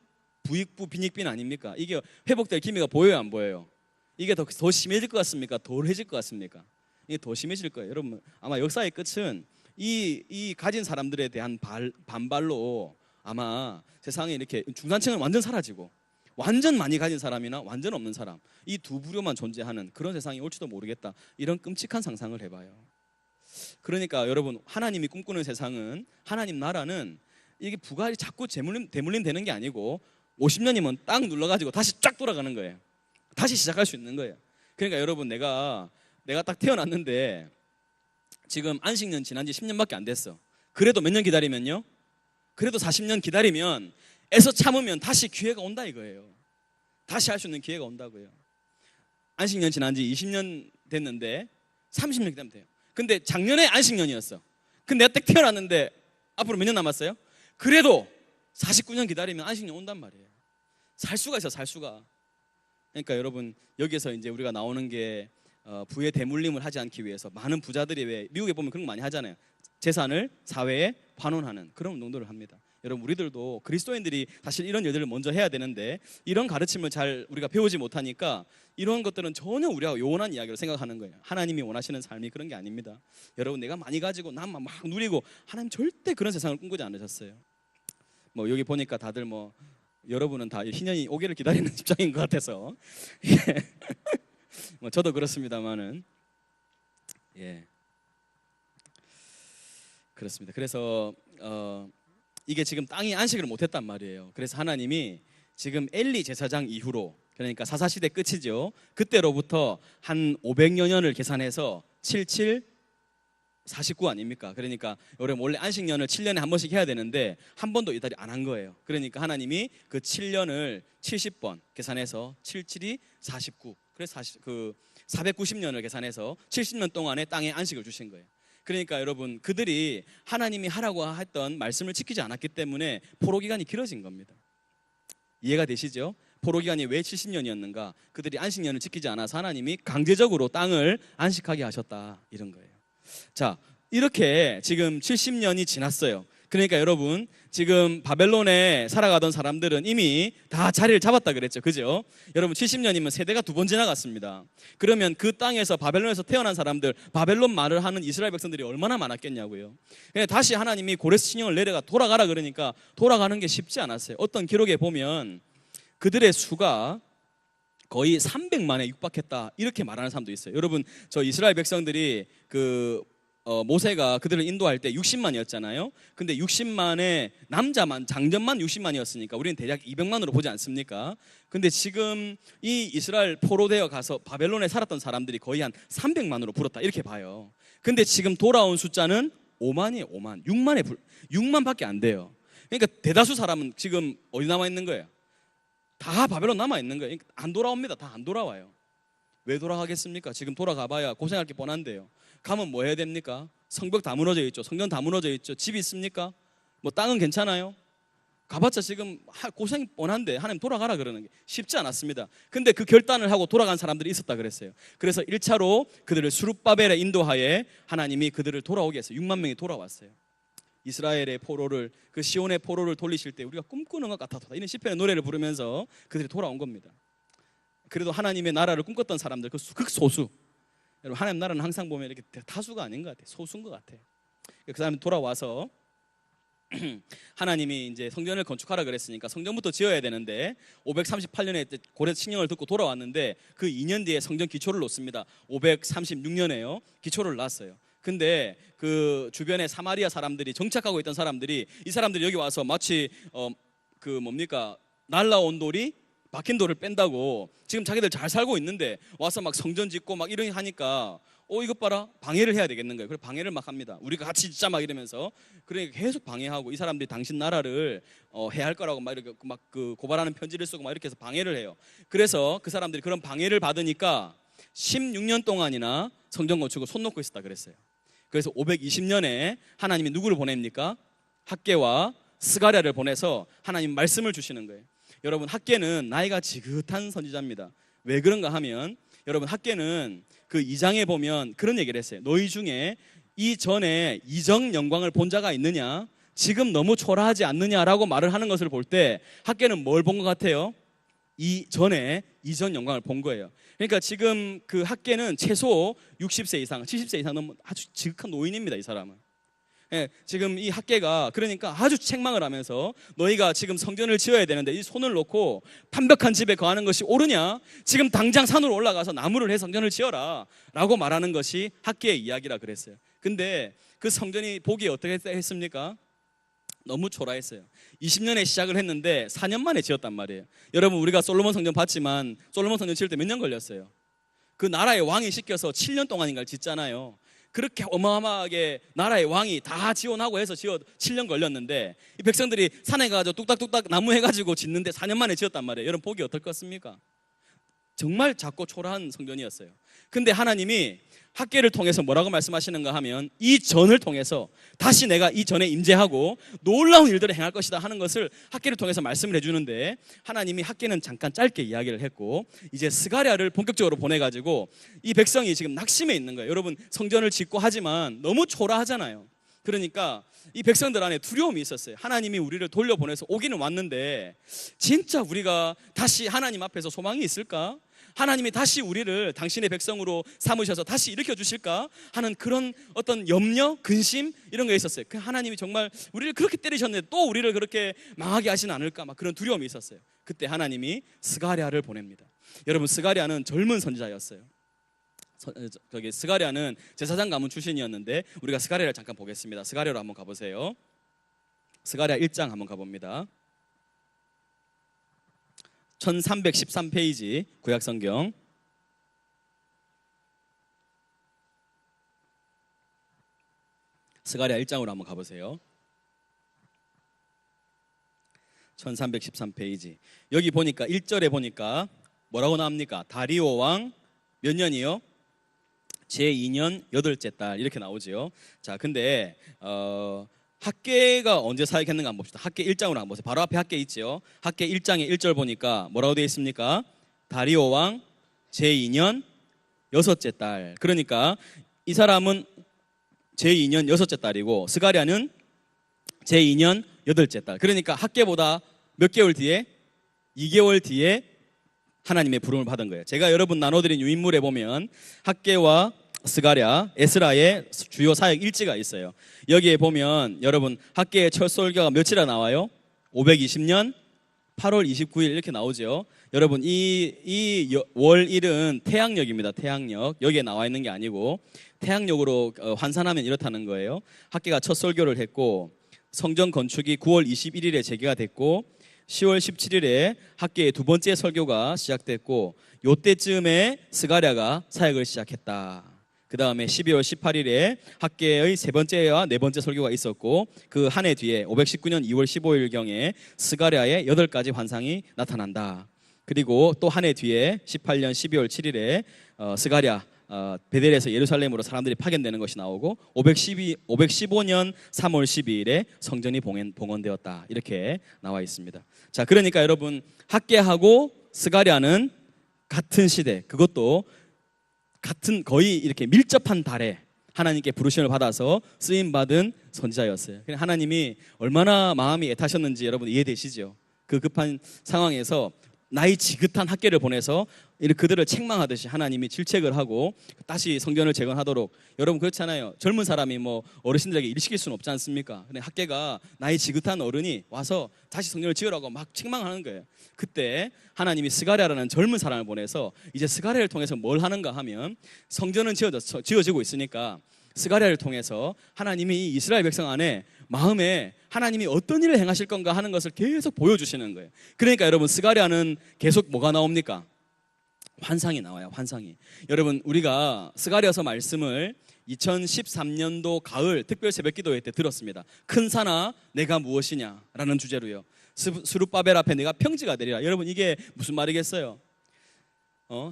부익부 빈익빈 아닙니까? 이게 회복될 기미가 보여요, 안 보여요? 이게 더 심해질 것 같습니까? 덜해질 것 같습니까? 이게 더 심해질 거예요. 여러분 아마 역사의 끝은 이 가진 사람들에 대한 반발로 아마 세상에 이렇게 중산층은 완전 사라지고 완전 많이 가진 사람이나 완전 없는 사람 이 두 부류만 존재하는 그런 세상이 올지도 모르겠다. 이런 끔찍한 상상을 해봐요. 그러니까 여러분 하나님이 꿈꾸는 세상은 하나님 나라는 이게 부가 자꾸 대물림 되는 게 아니고 50년이면 딱 눌러가지고 다시 쫙 돌아가는 거예요. 다시 시작할 수 있는 거예요. 그러니까 여러분 내가 딱 태어났는데 지금 안식년 지난 지 10년밖에 안 됐어. 그래도 몇 년 기다리면요? 그래도 40년 기다리면 애써 참으면 다시 기회가 온다 이거예요. 다시 할 수 있는 기회가 온다고요. 안식년 지난 지 20년 됐는데 30년 기다리면 돼요. 근데 작년에 안식년이었어. 근데 내가 딱 태어났는데 앞으로 몇 년 남았어요? 그래도 49년 기다리면 안식년 온단 말이에요. 살 수가 있어, 살 수가. 그러니까 여러분 여기서 이제 우리가 나오는 게 부의 대물림을 하지 않기 위해서 많은 부자들이 왜 미국에 보면 그런 거 많이 하잖아요. 재산을 사회에 환원하는 그런 운동들을 합니다. 여러분 우리들도 그리스도인들이 사실 이런 일들을 먼저 해야 되는데 이런 가르침을 잘 우리가 배우지 못하니까 이런 것들은 전혀 우리가 요원한 이야기로 생각하는 거예요. 하나님이 원하시는 삶이 그런 게 아닙니다. 여러분 내가 많이 가지고 남만 막 누리고 하나님 절대 그런 세상을 꿈꾸지 않으셨어요. 뭐 여기 보니까 다들 뭐 여러분은 다 희년이 오기를 기다리는 입장인 것 같아서 뭐 저도 그렇습니다만은 그렇습니다. 그래서 이게 지금 땅이 안식을 못했단 말이에요. 그래서 하나님이 지금 엘리 제사장 이후로 그러니까 사사시대 끝이죠. 그때로부터 한 500여 년을 계산해서 77 49 아닙니까? 그러니까 여러분 원래 안식년을 7년에 한 번씩 해야 되는데 한 번도 이달이 안 한 거예요. 그러니까 하나님이 그 7년을 70번 계산해서 77이 49 그래서 490년을 계산해서 70년 동안에 땅에 안식을 주신 거예요. 그러니까 여러분, 그들이 하나님이 하라고 했던 말씀을 지키지 않았기 때문에 포로 기간이 길어진 겁니다. 이해가 되시죠? 포로 기간이 왜 70년이었는가? 그들이 안식년을 지키지 않아서 하나님이 강제적으로 땅을 안식하게 하셨다, 이런 거예요. 자, 이렇게 지금 70년이 지났어요. 그러니까 여러분, 지금 바벨론에 살아가던 사람들은 이미 다 자리를 잡았다 그랬죠, 그죠? 여러분, 70년이면 세대가 두 번 지나갔습니다. 그러면 그 땅에서, 바벨론에서 태어난 사람들, 바벨론 말을 하는 이스라엘 백성들이 얼마나 많았겠냐고요. 그냥 다시 하나님이 고레스 신령을 내려가 돌아가라 그러니까 돌아가는 게 쉽지 않았어요. 어떤 기록에 보면 그들의 수가 거의 300만에 육박했다, 이렇게 말하는 사람도 있어요. 여러분, 저 이스라엘 백성들이 모세가 그들을 인도할 때 60만이었잖아요. 근데 60만에 남자만, 장전만 60만이었으니까 우리는 대략 200만으로 보지 않습니까? 근데 지금 이 이스라엘 포로되어 가서 바벨론에 살았던 사람들이 거의 한 300만으로 불었다, 이렇게 봐요. 근데 지금 돌아온 숫자는 5만이에요. 5만. 6만밖에 안 돼요. 그러니까 대다수 사람은 지금 어디 남아 있는 거예요? 다 바벨론 남아 있는 거예요. 안 돌아옵니다. 다 안 돌아와요. 왜 돌아가겠습니까? 지금 돌아가봐야 고생할 게 뻔한데요. 가면 뭐 해야 됩니까? 성벽 다 무너져 있죠. 성전 다 무너져 있죠. 집이 있습니까? 뭐 땅은 괜찮아요? 가봤자 지금 고생 뻔한데 하나님 돌아가라 그러는 게 쉽지 않았습니다. 근데 그 결단을 하고 돌아간 사람들이 있었다 그랬어요. 그래서 1차로 그들을 수룹바벨의 인도하에 하나님이 그들을 돌아오게 했어요. 6만 명이 돌아왔어요. 이스라엘의 포로를, 그 시온의 포로를 돌리실 때 우리가 꿈꾸는 것 같았다, 이런 시편의 노래를 부르면서 그들이 돌아온 겁니다. 그래도 하나님의 나라를 꿈꿨던 사람들, 그 극소수. 여러분, 하나님 나라는 항상 보면 이렇게 다수가 아닌 것 같아요. 소수인 것 같아요. 그 사람이 돌아와서 하나님이 이제 성전을 건축하라 그랬으니까 성전부터 지어야 되는데 538년에 고레스 칙령을 듣고 돌아왔는데 그 2년 뒤에 성전 기초를 놓습니다. 536년에요. 기초를 놨어요. 근데 그 주변에 사마리아 사람들이, 정착하고 있던 사람들이, 이 사람들이 여기 와서 마치 날라온 돌이 박힌 돌을 뺀다고 지금 자기들 잘 살고 있는데 와서 막 성전 짓고 막 이런 하니까 이것 봐라, 방해를 해야 되겠는 거예요. 그래서 방해를 막 합니다. 우리가 같이 짓자 막 이러면서. 그러니까 계속 방해하고, 이 사람들이 당신 나라를 해할 거라고 막 이렇게 막 그 고발하는 편지를 쓰고 막 이렇게 해서 방해를 해요. 그래서 그 사람들이 그런 방해를 받으니까 16년 동안이나 성전 건축을 손 놓고 있었다 그랬어요. 그래서 520년에 하나님이 누구를 보냅니까? 학개와 스가랴를 보내서 하나님 말씀을 주시는 거예요. 여러분, 학개는 나이가 지긋한 선지자입니다. 왜 그런가 하면, 여러분, 학개는 그 2장에 보면 그런 얘기를 했어요. 너희 중에 이전에 이전 영광을 본 자가 있느냐? 지금 너무 초라하지 않느냐라고 말을 하는 것을 볼 때 학개는 뭘 본 것 같아요? 이전 영광을 본 거예요. 그러니까 지금 그 학개는 최소 60세 이상, 70세 이상 넘은 아주 지극한 노인입니다, 이 사람은. 예, 지금 이 학개가 그러니까 아주 책망을 하면서, 너희가 지금 성전을 지어야 되는데 이 손을 놓고 판벽한 집에 거하는 것이 옳으냐? 지금 당장 산으로 올라가서 나무를 해 성전을 지어라 라고 말하는 것이 학개의 이야기라 그랬어요. 근데 그 성전이 보기에 어떻게 했습니까? 너무 초라했어요. 20년에 시작을 했는데 4년 만에 지었단 말이에요. 여러분, 우리가 솔로몬 성전 봤지만 솔로몬 성전 지을 때 몇 년 걸렸어요? 그 나라의 왕이 시켜서 7년 동안인가를 짓잖아요. 그렇게 어마어마하게 나라의 왕이 다 지원하고 해서 7년 걸렸는데, 이 백성들이 산에 가서 뚝딱뚝딱 나무 해가지고 짓는데 4년 만에 지었단 말이에요. 여러분, 보기 어떨 것 같습니까? 정말 작고 초라한 성전이었어요. 근데 하나님이 학개를 통해서 뭐라고 말씀하시는가 하면, 이 전을 통해서 다시 내가 이 전에 임재하고 놀라운 일들을 행할 것이다 하는 것을 학개를 통해서 말씀을 해주는데, 하나님이 학개는 잠깐 짧게 이야기를 했고 이제 스가랴를 본격적으로 보내가지고 이 백성이 지금 낙심해 있는 거예요. 여러분, 성전을 짓고 하지만 너무 초라하잖아요. 그러니까 이 백성들 안에 두려움이 있었어요. 하나님이 우리를 돌려보내서 오기는 왔는데 진짜 우리가 다시 하나님 앞에서 소망이 있을까? 하나님이 다시 우리를 당신의 백성으로 삼으셔서 다시 일으켜 주실까 하는 그런 어떤 염려, 근심, 이런 게 있었어요. 하나님이 정말 우리를 그렇게 때리셨는데 또 우리를 그렇게 망하게 하시는 않을까, 막 그런 두려움이 있었어요. 그때 하나님이 스가랴를 보냅니다. 여러분, 스가랴는 젊은 선지자였어요. 스가랴는 제사장 가문 출신이었는데 우리가 스가랴를 잠깐 보겠습니다. 스가랴로 한번 가보세요. 스가랴 1장 한번 가봅니다. 1313페이지 구약성경. 스가랴 1장으로 한번 가보세요. 1313페이지. 여기 보니까 1절에 보니까 뭐라고 나옵니까? 다리오 왕 몇 년이요? 제2년 8째 달 이렇게 나오죠. 자, 근데 학계가 언제 사역했는가 한번 봅시다. 학계 1장으로 한번 보세요. 바로 앞에 학계 있죠. 학계 1장의 1절 보니까 뭐라고 되어 있습니까? 다리오 왕 제2년 6째 달. 그러니까 이 사람은 제2년 6째 달이고 스가랴는 제2년 8째 달. 그러니까 학계보다 몇 개월 뒤에 2개월 뒤에 하나님의 부름을 받은 거예요. 제가 여러분 나눠드린 유인물에 보면 학계와 스가랴, 에스라의 주요 사역 일지가 있어요. 여기에 보면 여러분 학계의 첫 설교가 며칠이나 나와요? 520년 8월 29일 이렇게 나오죠. 여러분 이 월일은 태양력입니다. 태양력. 여기에 나와 있는 게 아니고 태양력으로 환산하면 이렇다는 거예요. 학계가 첫 설교를 했고 성전 건축이 9월 21일에 재개가 됐고 10월 17일에 학계의 두 번째 설교가 시작됐고 요때쯤에 스가랴가 사역을 시작했다. 그 다음에 12월 18일에 학계의 세 번째와 네 번째 설교가 있었고 그 한 해 뒤에 519년 2월 15일경에 스가랴의 8가지 환상이 나타난다. 그리고 또 한 해 뒤에 18년 12월 7일에 스가랴 베델에서 예루살렘으로 사람들이 파견되는 것이 나오고 515년 3월 12일에 성전이 봉헌되었다. 이렇게 나와 있습니다. 자, 그러니까 여러분 학계하고 스가랴는 같은 시대, 그것도 같은 거의 이렇게 밀접한 달에 하나님께 부르심을 받아서 쓰임 받은 선지자였어요. 하나님이 얼마나 마음이 애타셨는지 여러분 이해되시죠? 그 급한 상황에서 나이 지긋한 학계를 보내서 그들을 책망하듯이 하나님이 질책을 하고 다시 성전을 재건하도록. 여러분 그렇잖아요. 젊은 사람이 뭐 어르신들에게 일 시킬 수는 없지 않습니까? 근데 학계가 나이 지긋한 어른이 와서 다시 성전을 지으라고 막 책망하는 거예요. 그때 하나님이 스가랴라는 젊은 사람을 보내서 이제 스가랴를 통해서 뭘 하는가 하면 성전은 지어지고 있으니까 스가랴를 통해서 하나님이 이 이스라엘 백성 안에 마음에 하나님이 어떤 일을 행하실 건가 하는 것을 계속 보여주시는 거예요. 그러니까 여러분 스가랴는 계속 뭐가 나옵니까? 환상이 나와요. 환상이. 여러분 우리가 스가랴서 말씀을 2013년도 가을 특별 새벽 기도회 때 들었습니다. 큰 산아 내가 무엇이냐 라는 주제로요. 스룹바벨 앞에 내가 평지가 되리라. 여러분 이게 무슨 말이겠어요?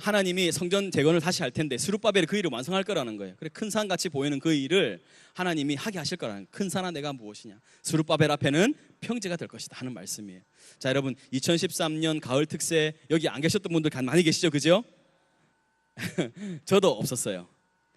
하나님이 성전 재건을 다시 할 텐데 스룹바벨이 그 일을 완성할 거라는 거예요. 그래 큰 산같이 보이는 그 일을 하나님이 하게 하실 거라는 거예요. 큰 산아 내가 무엇이냐, 스룹바벨 앞에는 평지가 될 것이다 하는 말씀이에요. 자, 여러분 2013년 가을 특세 여기 안 계셨던 분들 많이 계시죠, 그죠? 저도 없었어요.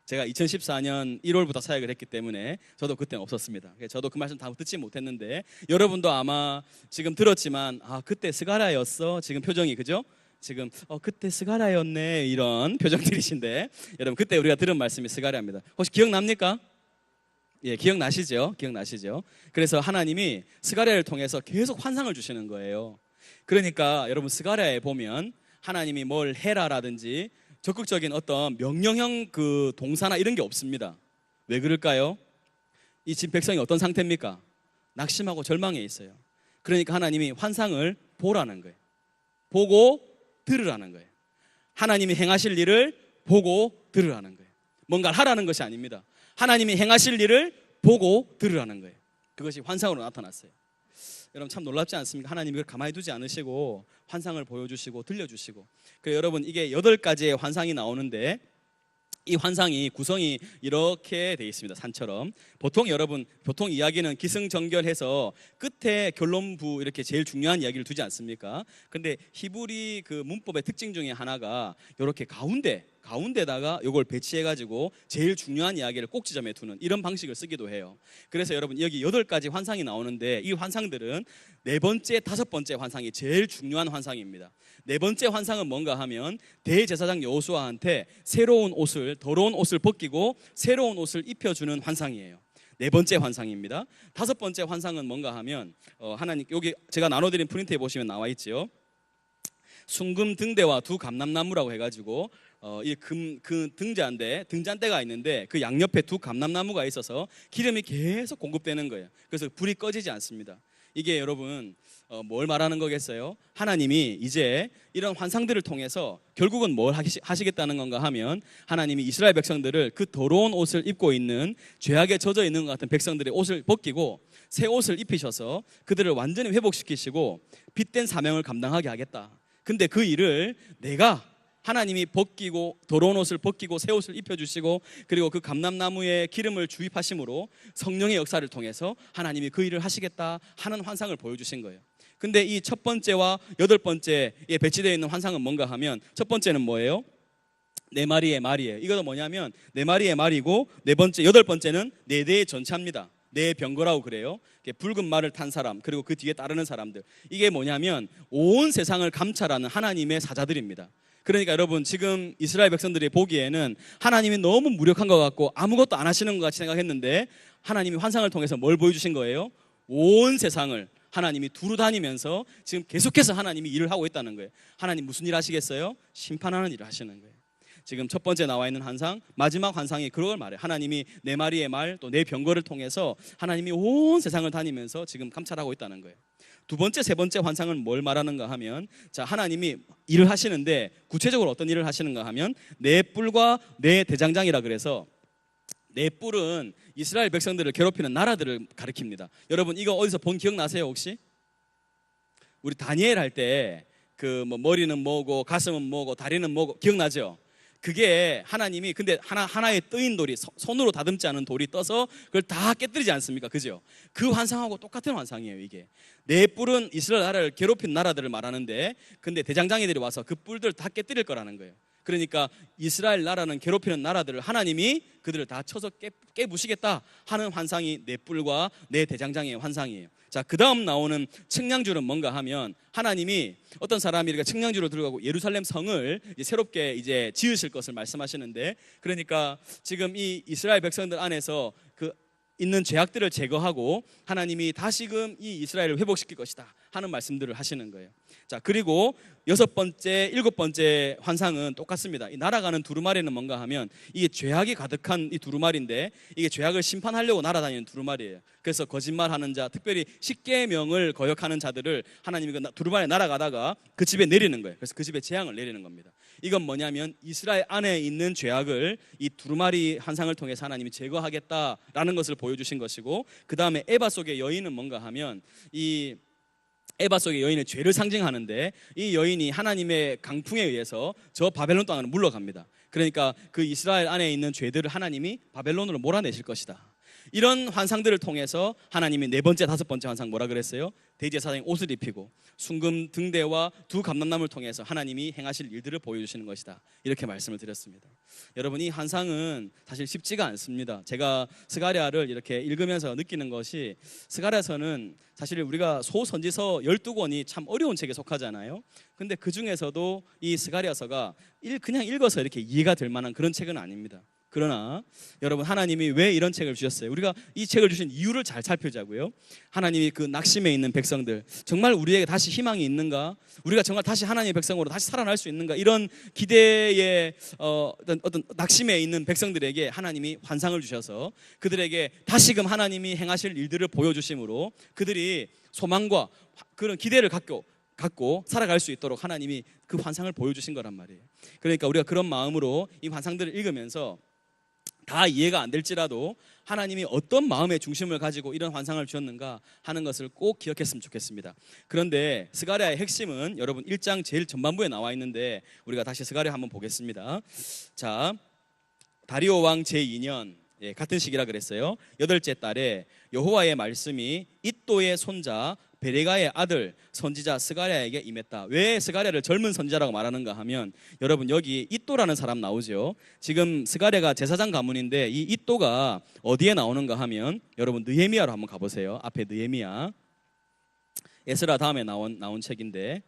제가 2014년 1월부터 사역을 했기 때문에 저도 그때는 없었습니다. 저도 그 말씀 다 듣지 못했는데 여러분도 아마 지금 들었지만 그때 스가랴였어 지금 표정이, 그죠? 지금 그때 스가랴였네 이런 표정들이신데 여러분 그때 우리가 들은 말씀이 스가랴입니다. 혹시 기억납니까? 예, 기억나시죠? 기억나시죠? 그래서 하나님이 스가랴를 통해서 계속 환상을 주시는 거예요. 그러니까 여러분 스가랴에 보면 하나님이 뭘 해라라든지 적극적인 어떤 명령형 그 동사나 이런 게 없습니다. 왜 그럴까요? 이 지금 백성이 어떤 상태입니까? 낙심하고 절망해 있어요. 그러니까 하나님이 환상을 보라는 거예요. 보고 들으라는 거예요. 하나님이 행하실 일을 보고 들으라는 거예요. 뭔가를 하라는 것이 아닙니다. 하나님이 행하실 일을 보고 들으라는 거예요. 그것이 환상으로 나타났어요. 여러분 참 놀랍지 않습니까? 하나님이 그걸 가만히 두지 않으시고 환상을 보여주시고 들려주시고. 그래서 여러분 이게 8가지의 환상이 나오는데 이 환상이 구성이 이렇게 되어 있습니다. 산처럼. 보통 이야기는 기승전결해서 끝에 결론부 이렇게 제일 중요한 이야기를 두지 않습니까? 근데 히브리 그 문법의 특징 중에 하나가 이렇게 가운데다가 이걸 배치해가지고 제일 중요한 이야기를 꼭 지점에 두는 이런 방식을 쓰기도 해요. 그래서 여러분 여기 8가지 환상이 나오는데 이 환상들은 4번째, 5번째 환상이 제일 중요한 환상입니다. 4번째 환상은 뭔가 하면 대제사장 여호수아한테 더러운 옷을 벗기고 새로운 옷을 입혀주는 환상이에요. 4번째 환상입니다. 5번째 환상은 뭔가 하면 하나님 여기 제가 나눠드린 프린트에 보시면 나와 있죠. 순금 등대와 두 감람나무라고 해가지고 그 등잔대가 있는데 그 양옆에 두 감람나무가 있어서 기름이 계속 공급되는 거예요. 그래서 불이 꺼지지 않습니다. 이게 여러분 뭘 말하는 거겠어요? 하나님이 이제 이런 환상들을 통해서 결국은 뭘 하시겠다는 건가 하면 하나님이 이스라엘 백성들을 그 더러운 옷을 입고 있는 죄악에 젖어 있는 것 같은 백성들의 옷을 벗기고 새 옷을 입히셔서 그들을 완전히 회복시키시고 빛된 사명을 감당하게 하겠다. 근데 그 일을 내가 하나님이 벗기고 더러운 옷을 벗기고 새 옷을 입혀주시고 그리고 그 감람나무에 기름을 주입하심으로 성령의 역사를 통해서 하나님이 그 일을 하시겠다 하는 환상을 보여주신 거예요. 근데 이 첫 번째와 여덟 번째에 배치되어 있는 환상은 뭔가 하면, 첫 번째는 뭐예요? 네 마리의 말이에요. 이것도 뭐냐면 네 마리의 말이고, 네 번째 여덟 번째는 네 대의 전차입니다. 네 병거라고 그래요. 붉은 말을 탄 사람, 그리고 그 뒤에 따르는 사람들, 이게 뭐냐면 온 세상을 감찰하는 하나님의 사자들입니다. 그러니까 여러분, 지금 이스라엘 백성들이 보기에는 하나님이 너무 무력한 것 같고 아무것도 안 하시는 것 같이 생각했는데, 하나님이 환상을 통해서 뭘 보여주신 거예요? 온 세상을 하나님이 두루 다니면서 지금 계속해서 하나님이 일을 하고 있다는 거예요. 하나님 무슨 일 하시겠어요? 심판하는 일을 하시는 거예요. 지금 첫 번째 나와 있는 환상, 마지막 환상이 그걸 말해요. 하나님이 네 마리의 말, 또 네 병거를 통해서 하나님이 온 세상을 다니면서 지금 감찰하고 있다는 거예요. 두 번째, 세 번째 환상은 뭘 말하는가 하면, 자, 하나님이 일을 하시는데 구체적으로 어떤 일을 하시는가 하면 네 뿔과 네 대장장이라 그래서, 네 뿔은 이스라엘 백성들을 괴롭히는 나라들을 가리킵니다. 여러분, 이거 어디서 본 기억나세요 혹시? 우리 다니엘 할 때 그 뭐 머리는 뭐고 가슴은 뭐고 다리는 뭐고 기억나죠? 그게 하나님이, 근데 하나의 뜨인 돌이, 손으로 다듬지 않은 돌이 떠서 그걸 다 깨뜨리지 않습니까? 그죠? 그 환상하고 똑같은 환상이에요. 이게 네 뿔은 이스라엘 나라를 괴롭힌 나라들을 말하는데, 근데 대장장이들이 와서 그 뿔들 다 깨뜨릴 거라는 거예요. 그러니까 이스라엘 나라는 괴롭히는 나라들을 하나님이 그들을 다 쳐서 깨부시겠다 하는 환상이 네 뿔과 네 대장장이의 환상이에요. 자, 그 다음 나오는 측량줄은 뭔가 하면, 하나님이 어떤 사람이 이렇게 측량줄을 들고 가고 예루살렘 성을 이제 새롭게 이제 지으실 것을 말씀하시는데, 그러니까 지금 이 이스라엘 백성들 안에서 그 있는 죄악들을 제거하고 하나님이 다시금 이 이스라엘을 회복시킬 것이다 하는 말씀들을 하시는 거예요. 자, 그리고 여섯 번째, 일곱 번째 환상은 똑같습니다. 이 날아가는 두루마리는 뭔가 하면, 이게 죄악이 가득한 이 두루마리인데, 이게 죄악을 심판하려고 날아다니는 두루마리예요. 그래서 거짓말하는 자, 특별히 십계명을 거역하는 자들을 하나님이 그 두루마리에 날아가다가 그 집에 내리는 거예요. 그래서 그 집에 재앙을 내리는 겁니다. 이건 뭐냐면 이스라엘 안에 있는 죄악을 이 두루마리 환상을 통해서 하나님이 제거하겠다라는 것을 보여주신 것이고, 그 다음에 에바 속의 여인은 뭔가 하면, 이 에바 속의 여인의 죄를 상징하는데, 이 여인이 하나님의 강풍에 의해서 저 바벨론 땅으로 물러갑니다. 그러니까 그 이스라엘 안에 있는 죄들을 하나님이 바벨론으로 몰아내실 것이다. 이런 환상들을 통해서 하나님이 네 번째, 다섯 번째 환상 뭐라 그랬어요? 대제사장이 옷을 입히고 순금 등대와 두 감람나무를 통해서 하나님이 행하실 일들을 보여주시는 것이다, 이렇게 말씀을 드렸습니다. 여러분, 이 환상은 사실 쉽지가 않습니다. 제가 스가랴를 이렇게 읽으면서 느끼는 것이, 스가랴서는 사실 우리가 소선지서 12권이 참 어려운 책에 속하잖아요. 근데 그 중에서도 이 스가랴서가 그냥 읽어서 이렇게 이해가 될 만한 그런 책은 아닙니다. 그러나 여러분, 하나님이 왜 이런 책을 주셨어요? 우리가 이 책을 주신 이유를 잘 살펴자고요. 하나님이 그 낙심에 있는 백성들, 정말 우리에게 다시 희망이 있는가? 우리가 정말 다시 하나님의 백성으로 다시 살아날 수 있는가? 이런 기대에 어떤 낙심에 있는 백성들에게 하나님이 환상을 주셔서 그들에게 다시금 하나님이 행하실 일들을 보여주심으로 그들이 소망과 그런 기대를 갖고 살아갈 수 있도록 하나님이 그 환상을 보여주신 거란 말이에요. 그러니까 우리가 그런 마음으로 이 환상들을 읽으면서 다 이해가 안 될지라도 하나님이 어떤 마음의 중심을 가지고 이런 환상을 주셨는가 하는 것을 꼭 기억했으면 좋겠습니다. 그런데 스가랴의 핵심은 여러분 1장 제일 전반부에 나와 있는데, 우리가 다시 스가랴 한번 보겠습니다. 자, 다리오 왕 제2년, 같은 시기라 그랬어요. 8째 달에 여호와의 말씀이 id도의 손자 베레가의 아들 선지자 스가랴에게 임했다. 왜 스가랴를 젊은 선지자라고 말하는가 하면, 여러분 여기 id도라는 사람 나오죠. 지금 스가랴가 제사장 가문인데 이 id도가 어디에 나오는가 하면, 여러분 느헤미야로 한번 가보세요. 앞에 느헤미야, 에스라 다음에 나온 책인데,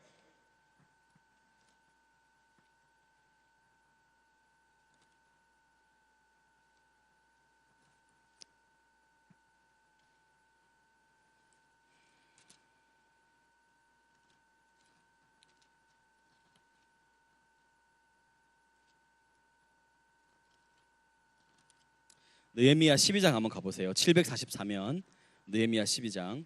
느헤미야 12장 한번 가보세요. 744면 느헤미야 12장.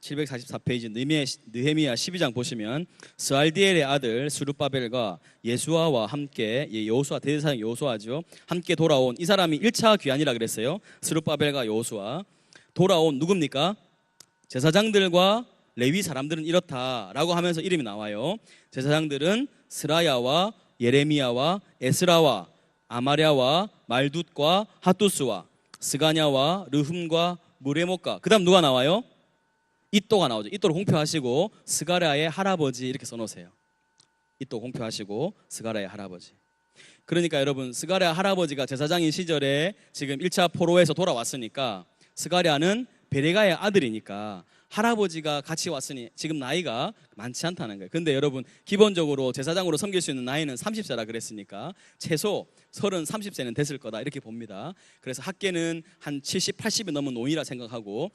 744페이지 느헤미야 12장 보시면, 스알디엘의 아들 스룹바벨과 예수아와 함께, 여호수아 대제사장 여호수아죠, 함께 돌아온 이 사람이 1차 귀환이라 그랬어요. 스룹바벨과 여호수아 돌아온 누굽니까? 제사장들과 레위 사람들은 이렇다라고 하면서 이름이 나와요. 제사장들은 스라야와 예레미야와 에스라와 아마랴와 말둡과 핫두스와 스가냐와 르흠과 무레목과, 그 다음 누가 나와요? 이또가 나오죠. 이또를 공표하시고 스가랴의 할아버지 이렇게 써놓으세요. 이또 공표하시고 스가랴의 할아버지. 그러니까 여러분, 스가랴 할아버지가 제사장인 시절에 지금 1차 포로에서 돌아왔으니까, 스가랴는 베레가의 아들이니까 할아버지가 같이 왔으니 지금 나이가 많지 않다는 거예요. 근데 여러분, 기본적으로 제사장으로 섬길 수 있는 나이는 30세라 그랬으니까 최소 30, 30세는 됐을 거다 이렇게 봅니다. 그래서 학계는 한 70, 80이 넘은 노인이라 생각하고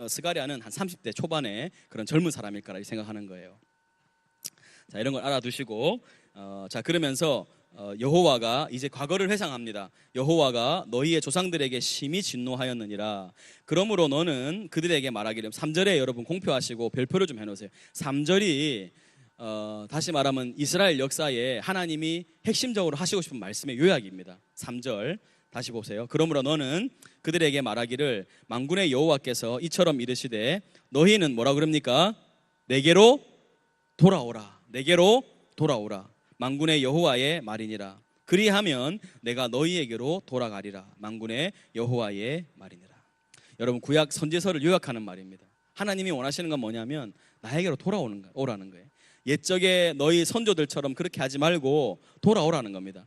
스가랴는 한 30대 초반에 그런 젊은 사람일 거라 생각하는 거예요. 자, 이런 걸 알아두시고, 자, 그러면서 여호와가 이제 과거를 회상합니다. 여호와가 너희의 조상들에게 심히 진노하였느니라. 그러므로 너는 그들에게 말하기를, 3절에 여러분 공표하시고 별표를 좀 해놓으세요. 3절이 다시 말하면 이스라엘 역사에 하나님이 핵심적으로 하시고 싶은 말씀의 요약입니다. 3절 다시 보세요. 그러므로 너는 그들에게 말하기를, 만군의 여호와께서 이처럼 이르시되 너희는 뭐라 그럽니까? 내게로 돌아오라. 내게로 돌아오라. 만군의 여호와의 말이니라. 그리하면 내가 너희에게로 돌아가리라. 만군의 여호와의 말이니라. 여러분, 구약 선지서를 요약하는 말입니다. 하나님이 원하시는 건 뭐냐면 나에게로 오라는 거예요. 옛적에 너희 선조들처럼 그렇게 하지 말고 돌아오라는 겁니다.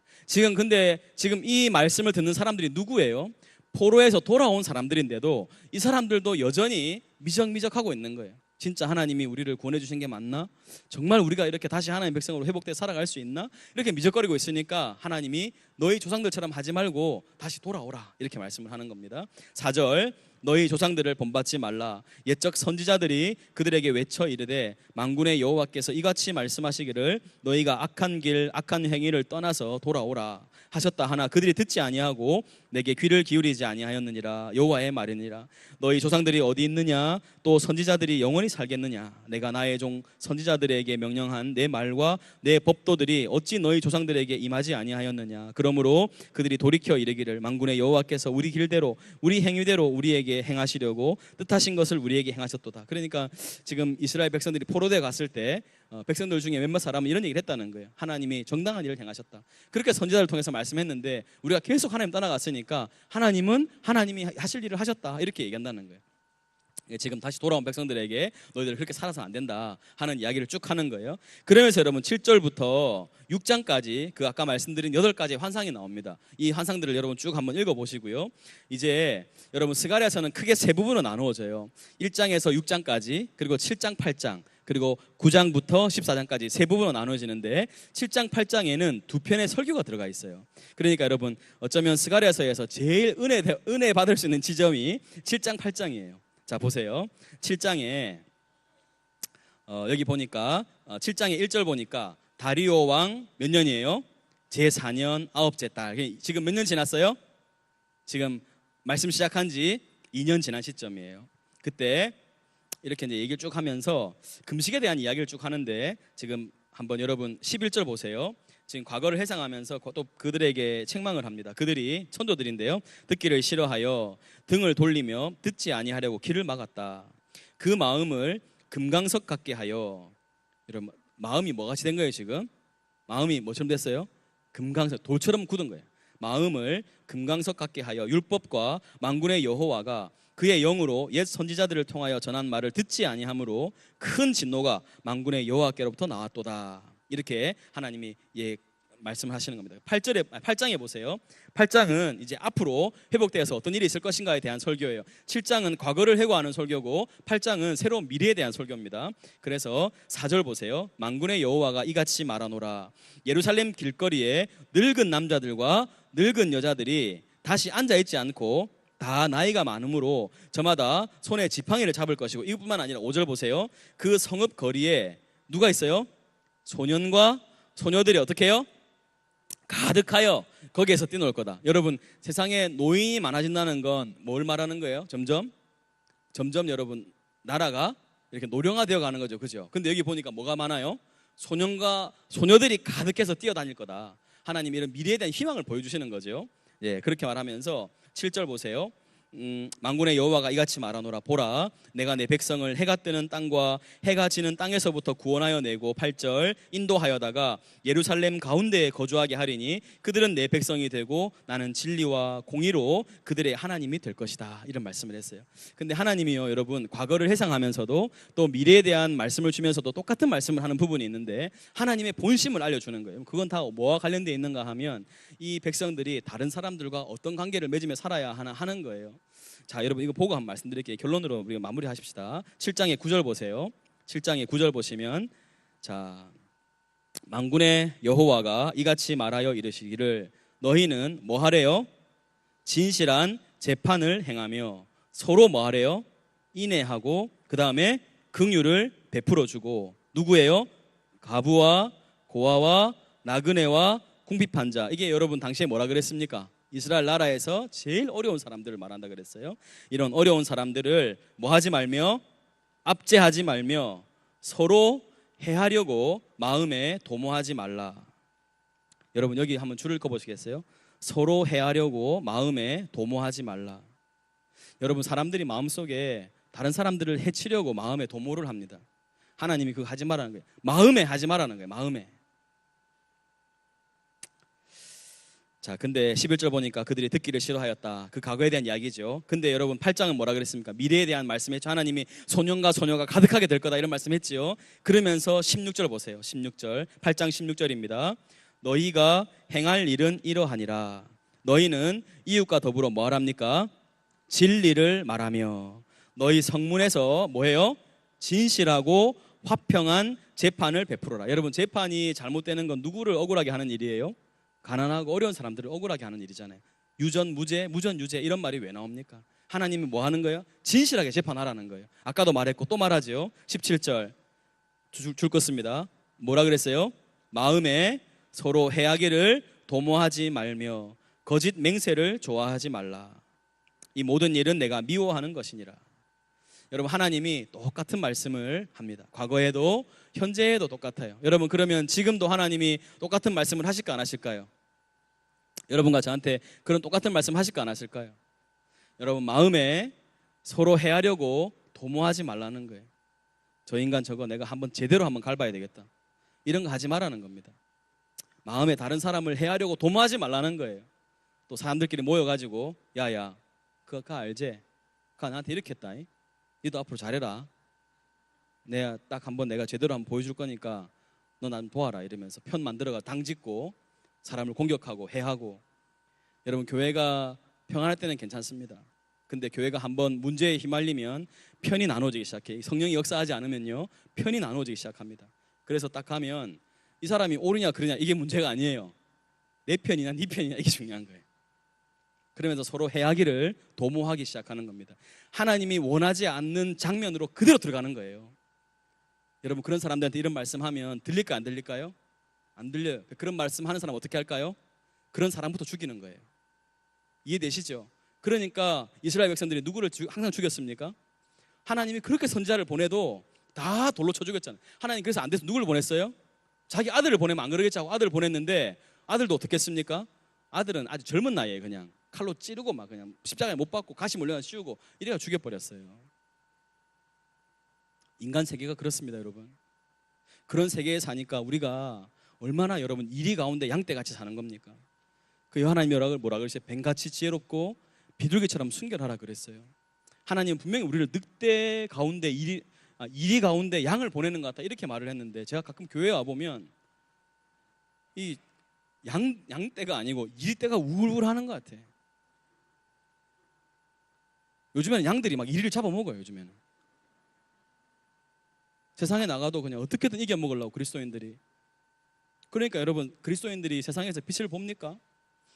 근데 지금 이 말씀을 듣는 사람들이 누구예요? 포로에서 돌아온 사람들인데도 이 사람들도 여전히 미적미적하고 있는 거예요. 진짜 하나님이 우리를 구원해 주신 게 맞나? 정말 우리가 이렇게 다시 하나님의 백성으로 회복돼 살아갈 수 있나? 이렇게 미적거리고 있으니까 하나님이 너희 조상들처럼 하지 말고 다시 돌아오라 이렇게 말씀을 하는 겁니다. 4절, 너희 조상들을 본받지 말라. 옛적 선지자들이 그들에게 외쳐 이르되 만군의 여호와께서 이같이 말씀하시기를 너희가 악한 길 악한 행위를 떠나서 돌아오라 하셨다 하나 그들이 듣지 아니하고 내게 귀를 기울이지 아니하였느니라. 여호와의 말이니라. 너희 조상들이 어디 있느냐? 또 선지자들이 영원히 살겠느냐? 내가 나의 종 선지자들에게 명령한 내 말과 내 법도들이 어찌 너희 조상들에게 임하지 아니하였느냐? 그러므로 그들이 돌이켜 이르기를 만군의 여호와께서 우리 길대로 우리 행위대로 우리에게 행하시려고 뜻하신 것을 우리에게 행하셨도다. 그러니까 지금 이스라엘 백성들이 포로되어 갔을 때 백성들 중에 몇몇 사람은 이런 얘기를 했다는 거예요. 하나님이 정당한 일을 행하셨다. 그렇게 선지자를 통해서 말씀했는데 우리가 계속 하나님 떠나갔으니까 하나님은 하나님이 하실 일을 하셨다 이렇게 얘기한다는 거예요. 지금 다시 돌아온 백성들에게 너희들 그렇게 살아서는 안 된다 하는 이야기를 쭉 하는 거예요. 그러면서 여러분 7절부터 6장까지 그 아까 말씀드린 8가지의 환상이 나옵니다. 이 환상들을 여러분 쭉 한번 읽어보시고요. 이제 여러분 스가랴서는 크게 세 부분으로 나누어져요. 1장에서 6장까지 그리고 7장 8장 그리고 9장부터 14장까지 세 부분으로 나눠지는데 7장 8장에는 두 편의 설교가 들어가 있어요. 그러니까 여러분 어쩌면 스가랴서에서 제일 은혜 받을 수 있는 지점이 7장 8장이에요. 자 보세요. 7장에 여기 보니까 7장의 1절 보니까 다리오 왕 몇 년이에요? 제4년 9째 달. 지금 몇 년 지났어요? 지금 말씀 시작한 지 2년 지난 시점이에요. 그때 이렇게 이제 얘기를 쭉 하면서 금식에 대한 이야기를 쭉 하는데 지금 한번 여러분 11절 보세요. 지금 과거를 회상하면서 또 그들에게 책망을 합니다. 그들이 천도들인데요. 듣기를 싫어하여 등을 돌리며 듣지 아니하려고 귀를 막았다. 그 마음을 금강석 같게 하여, 이런 마음이 뭐같이 된 거예요 지금? 마음이 뭐처럼 됐어요? 금강석, 돌처럼 굳은 거예요. 마음을 금강석 같게 하여 율법과 만군의 여호와가 그의 영으로 옛 선지자들을 통하여 전한 말을 듣지 아니하므로 큰 진노가 만군의 여호와께로부터 나왔도다. 이렇게 하나님이 말씀하시는 겁니다. 8장에 보세요. 8장은 이제 앞으로 회복되어서 어떤 일이 있을 것인가에 대한 설교예요. 7장은 과거를 회고하는 설교고 8장은 새로운 미래에 대한 설교입니다. 그래서 4절 보세요. 만군의 여호와가 이같이 말하노라. 예루살렘 길거리에 늙은 남자들과 늙은 여자들이 다시 앉아있지 않고 다 나이가 많으므로 저마다 손에 지팡이를 잡을 것이고, 이것뿐만 아니라 5절 보세요. 그 성읍 거리에 누가 있어요? 소년과 소녀들이 어떻게 해요? 가득하여 거기에서 뛰놀 거다. 여러분 세상에 노인이 많아진다는 건 뭘 말하는 거예요? 점점 여러분 나라가 이렇게 노령화되어 가는 거죠. 그죠? 근데 여기 보니까 뭐가 많아요? 소년과 소녀들이 가득해서 뛰어다닐 거다. 하나님이 이런 미래에 대한 희망을 보여주시는 거죠. 예, 그렇게 말하면서 7절 보세요. 만군의 여호와가 이같이 말하노라. 보라, 내가 내 백성을 해가 뜨는 땅과 해가 지는 땅에서부터 구원하여 내고 8절 인도하여다가 예루살렘 가운데에 거주하게 하리니 그들은 내 백성이 되고 나는 진리와 공의로 그들의 하나님이 될 것이다. 이런 말씀을 했어요. 근데 하나님이요, 여러분, 과거를 회상하면서도 또 미래에 대한 말씀을 주면서도 똑같은 말씀을 하는 부분이 있는데 하나님의 본심을 알려주는 거예요. 그건 다 뭐와 관련되어 있는가 하면 이 백성들이 다른 사람들과 어떤 관계를 맺으며 살아야 하는 거예요. 자, 여러분, 이거 보고 한번 말씀드릴게요. 결론으로 우리가 마무리하십시다. 7장의 9절 보세요. 7장의 9절 보시면, 자, 만군의 여호와가 이같이 말하여 이르시기를 너희는 뭐 하래요? 진실한 재판을 행하며 서로 뭐 하래요? 인애하고 그 다음에 긍휼을 베풀어 주고. 누구예요? 가부와 고아와 나그네와 궁핍한 자. 이게 여러분 당시에 뭐라 그랬습니까? 이스라엘 나라에서 제일 어려운 사람들을 말한다 그랬어요. 이런 어려운 사람들을 뭐 하지 말며, 압제하지 말며 서로 해하려고 마음에 도모하지 말라. 여러분 여기 한번 줄을 꺼보시겠어요? 서로 해하려고 마음에 도모하지 말라. 여러분, 사람들이 마음속에 다른 사람들을 해치려고 마음에 도모를 합니다. 하나님이 그거 하지 말라는 거예요. 마음에 하지 말라는 거예요. 마음에. 자, 근데 11절 보니까 그들이 듣기를 싫어하였다. 그 과거에 대한 이야기죠. 근데 여러분 8장은 뭐라 그랬습니까? 미래에 대한 말씀했죠. 하나님이 소년과 소녀가 가득하게 될 거다 이런 말씀했지요. 그러면서 16절 보세요. 16절, 8장 16절입니다. 너희가 행할 일은 이러하니라. 너희는 이웃과 더불어 뭐 하랍니까? 진리를 말하며 너희 성문에서 뭐해요? 진실하고 화평한 재판을 베풀어라. 여러분, 재판이 잘못되는 건 누구를 억울하게 하는 일이에요? 가난하고 어려운 사람들을 억울하게 하는 일이잖아요. 유전 무죄, 무전 유죄 이런 말이 왜 나옵니까? 하나님이 뭐 하는 거예요? 진실하게 재판하라는 거예요. 아까도 말했고 또 말하죠. 17절 줄 것입니다. 뭐라 그랬어요? 마음에 서로 해하기를 도모하지 말며 거짓 맹세를 좋아하지 말라. 이 모든 일은 내가 미워하는 것이니라. 여러분, 하나님이 똑같은 말씀을 합니다. 과거에도 현재에도 똑같아요. 여러분, 그러면 지금도 하나님이 똑같은 말씀을 하실까 안 하실까요? 여러분과 저한테 그런 똑같은 말씀 하실까 안 하실까요? 여러분, 마음에 서로 해하려고 도모하지 말라는 거예요. 저 인간 저거 내가 제대로 한번 갈봐야 되겠다. 이런 거 하지 말라는 겁니다. 마음에 다른 사람을 해하려고 도모하지 말라는 거예요. 또 사람들끼리 모여가지고 야야 그거 알지? 그거 나한테 이렇게 했다. 너도 앞으로 잘해라. 내가 딱 한번 내가 제대로 한번 보여줄 거니까 너 난 도와라 이러면서 편 만들어가 당짓고 사람을 공격하고 해하고. 여러분, 교회가 평안할 때는 괜찮습니다. 근데 교회가 한번 문제에 휘말리면 편이 나눠지기 시작해. 성령이 역사하지 않으면요 편이 나눠지기 시작합니다. 그래서 딱 가면 이 사람이 옳으냐 그르냐 이게 문제가 아니에요. 내 편이냐 네 편이냐 이게 중요한 거예요. 그러면서 서로 해하기를 도모하기 시작하는 겁니다. 하나님이 원하지 않는 장면으로 그대로 들어가는 거예요. 여러분, 그런 사람들한테 이런 말씀하면 들릴까 안 들릴까요? 안 들려요. 그런 말씀하는 사람 어떻게 할까요? 그런 사람부터 죽이는 거예요. 이해되시죠? 그러니까 이스라엘 백성들이 누구를 항상 죽였습니까? 하나님이 그렇게 선지자를 보내도 다 돌로 쳐 죽였잖아요. 하나님 그래서 안 돼서 누구를 보냈어요? 자기 아들을 보내면 안 그러겠지 하고 아들을 보냈는데 아들도 어떻게 했습니까? 아들은 아주 젊은 나이에 그냥 칼로 찌르고 막 그냥 십자가에 못 박고 가시 몰려나 씌우고 이래가 죽여버렸어요. 인간 세계가 그렇습니다, 여러분. 그런 세계에 사니까 우리가 얼마나 여러분 이리 가운데 양떼같이 사는 겁니까? 그 하나님이 뭐라 그러세요? 뱀같이 지혜롭고 비둘기처럼 순결하라 그랬어요. 하나님은 분명히 우리를 늑대 가운데 이리 가운데 양을 보내는 것 같다 이렇게 말을 했는데, 제가 가끔 교회에 와보면 이 양떼가 아니고 이리떼가 우울하는 것 같아. 요즘에는 양들이 막 이리를 잡아먹어요. 요즘에는 세상에 나가도 그냥 어떻게든 이겨먹으려고 그리스도인들이. 그러니까 여러분, 그리스도인들이 세상에서 빛을 봅니까?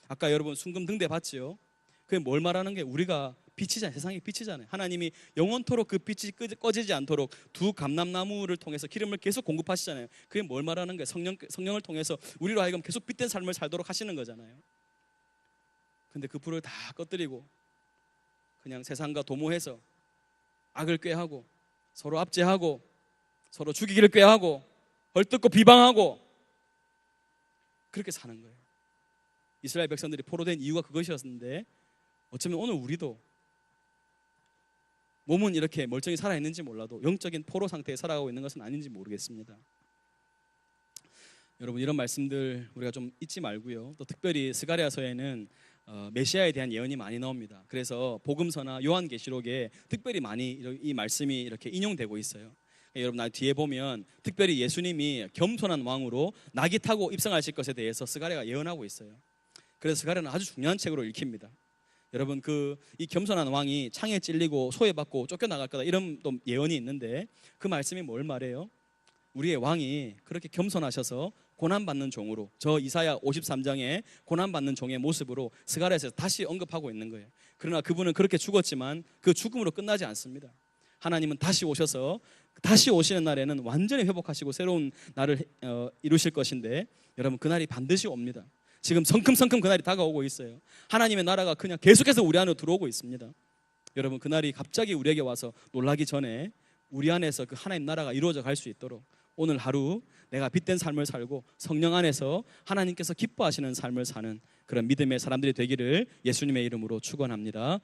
아까 여러분 순금 등대 봤지요? 그게 뭘 말하는 게 우리가 빛이잖아요. 세상의 빛이잖아요. 하나님이 영원토록 그 빛이 꺼지지 않도록 두 감람나무를 통해서 기름을 계속 공급하시잖아요. 그게 뭘 말하는 거예요? 성령을 통해서 우리로 하여금 계속 빛된 삶을 살도록 하시는 거잖아요. 근데 그 불을 다 꺼뜨리고 그냥 세상과 도모해서 악을 꾀하고 서로 압제하고 서로 죽이기를 꾀하고 헐뜯고 비방하고 그렇게 사는 거예요. 이스라엘 백성들이 포로된 이유가 그것이었는데 어쩌면 오늘 우리도 몸은 이렇게 멀쩡히 살아있는지 몰라도 영적인 포로 상태에 살아가고 있는 것은 아닌지 모르겠습니다. 여러분, 이런 말씀들 우리가 좀 잊지 말고요. 또 특별히 스가랴서에는 메시아에 대한 예언이 많이 나옵니다. 그래서 복음서나 요한계시록에 특별히 많이 이 말씀이 이렇게 인용되고 있어요. 여러분, 나 뒤에 보면 특별히 예수님이 겸손한 왕으로 낙이 타고 입성하실 것에 대해서 스가랴가 예언하고 있어요. 그래서 스가랴는 아주 중요한 책으로 읽힙니다. 여러분, 이 겸손한 왕이 창에 찔리고 소외받고 쫓겨나갈 거다, 이런 또 예언이 있는데 그 말씀이 뭘 말해요? 우리의 왕이 그렇게 겸손하셔서 고난받는 종으로, 저 이사야 53장에 고난받는 종의 모습으로 스가랴에서 다시 언급하고 있는 거예요. 그러나 그분은 그렇게 죽었지만 그 죽음으로 끝나지 않습니다. 하나님은 다시 오셔서 다시 오시는 날에는 완전히 회복하시고 새로운 날을 이루실 것인데, 여러분, 그날이 반드시 옵니다. 지금 성큼성큼 그날이 다가오고 있어요. 하나님의 나라가 그냥 계속해서 우리 안으로 들어오고 있습니다. 여러분, 그날이 갑자기 우리에게 와서 놀라기 전에 우리 안에서 그 하나님 나라가 이루어져 갈 수 있도록 오늘 하루 내가 빛된 삶을 살고 성령 안에서 하나님께서 기뻐하시는 삶을 사는 그런 믿음의 사람들이 되기를 예수님의 이름으로 축원합니다.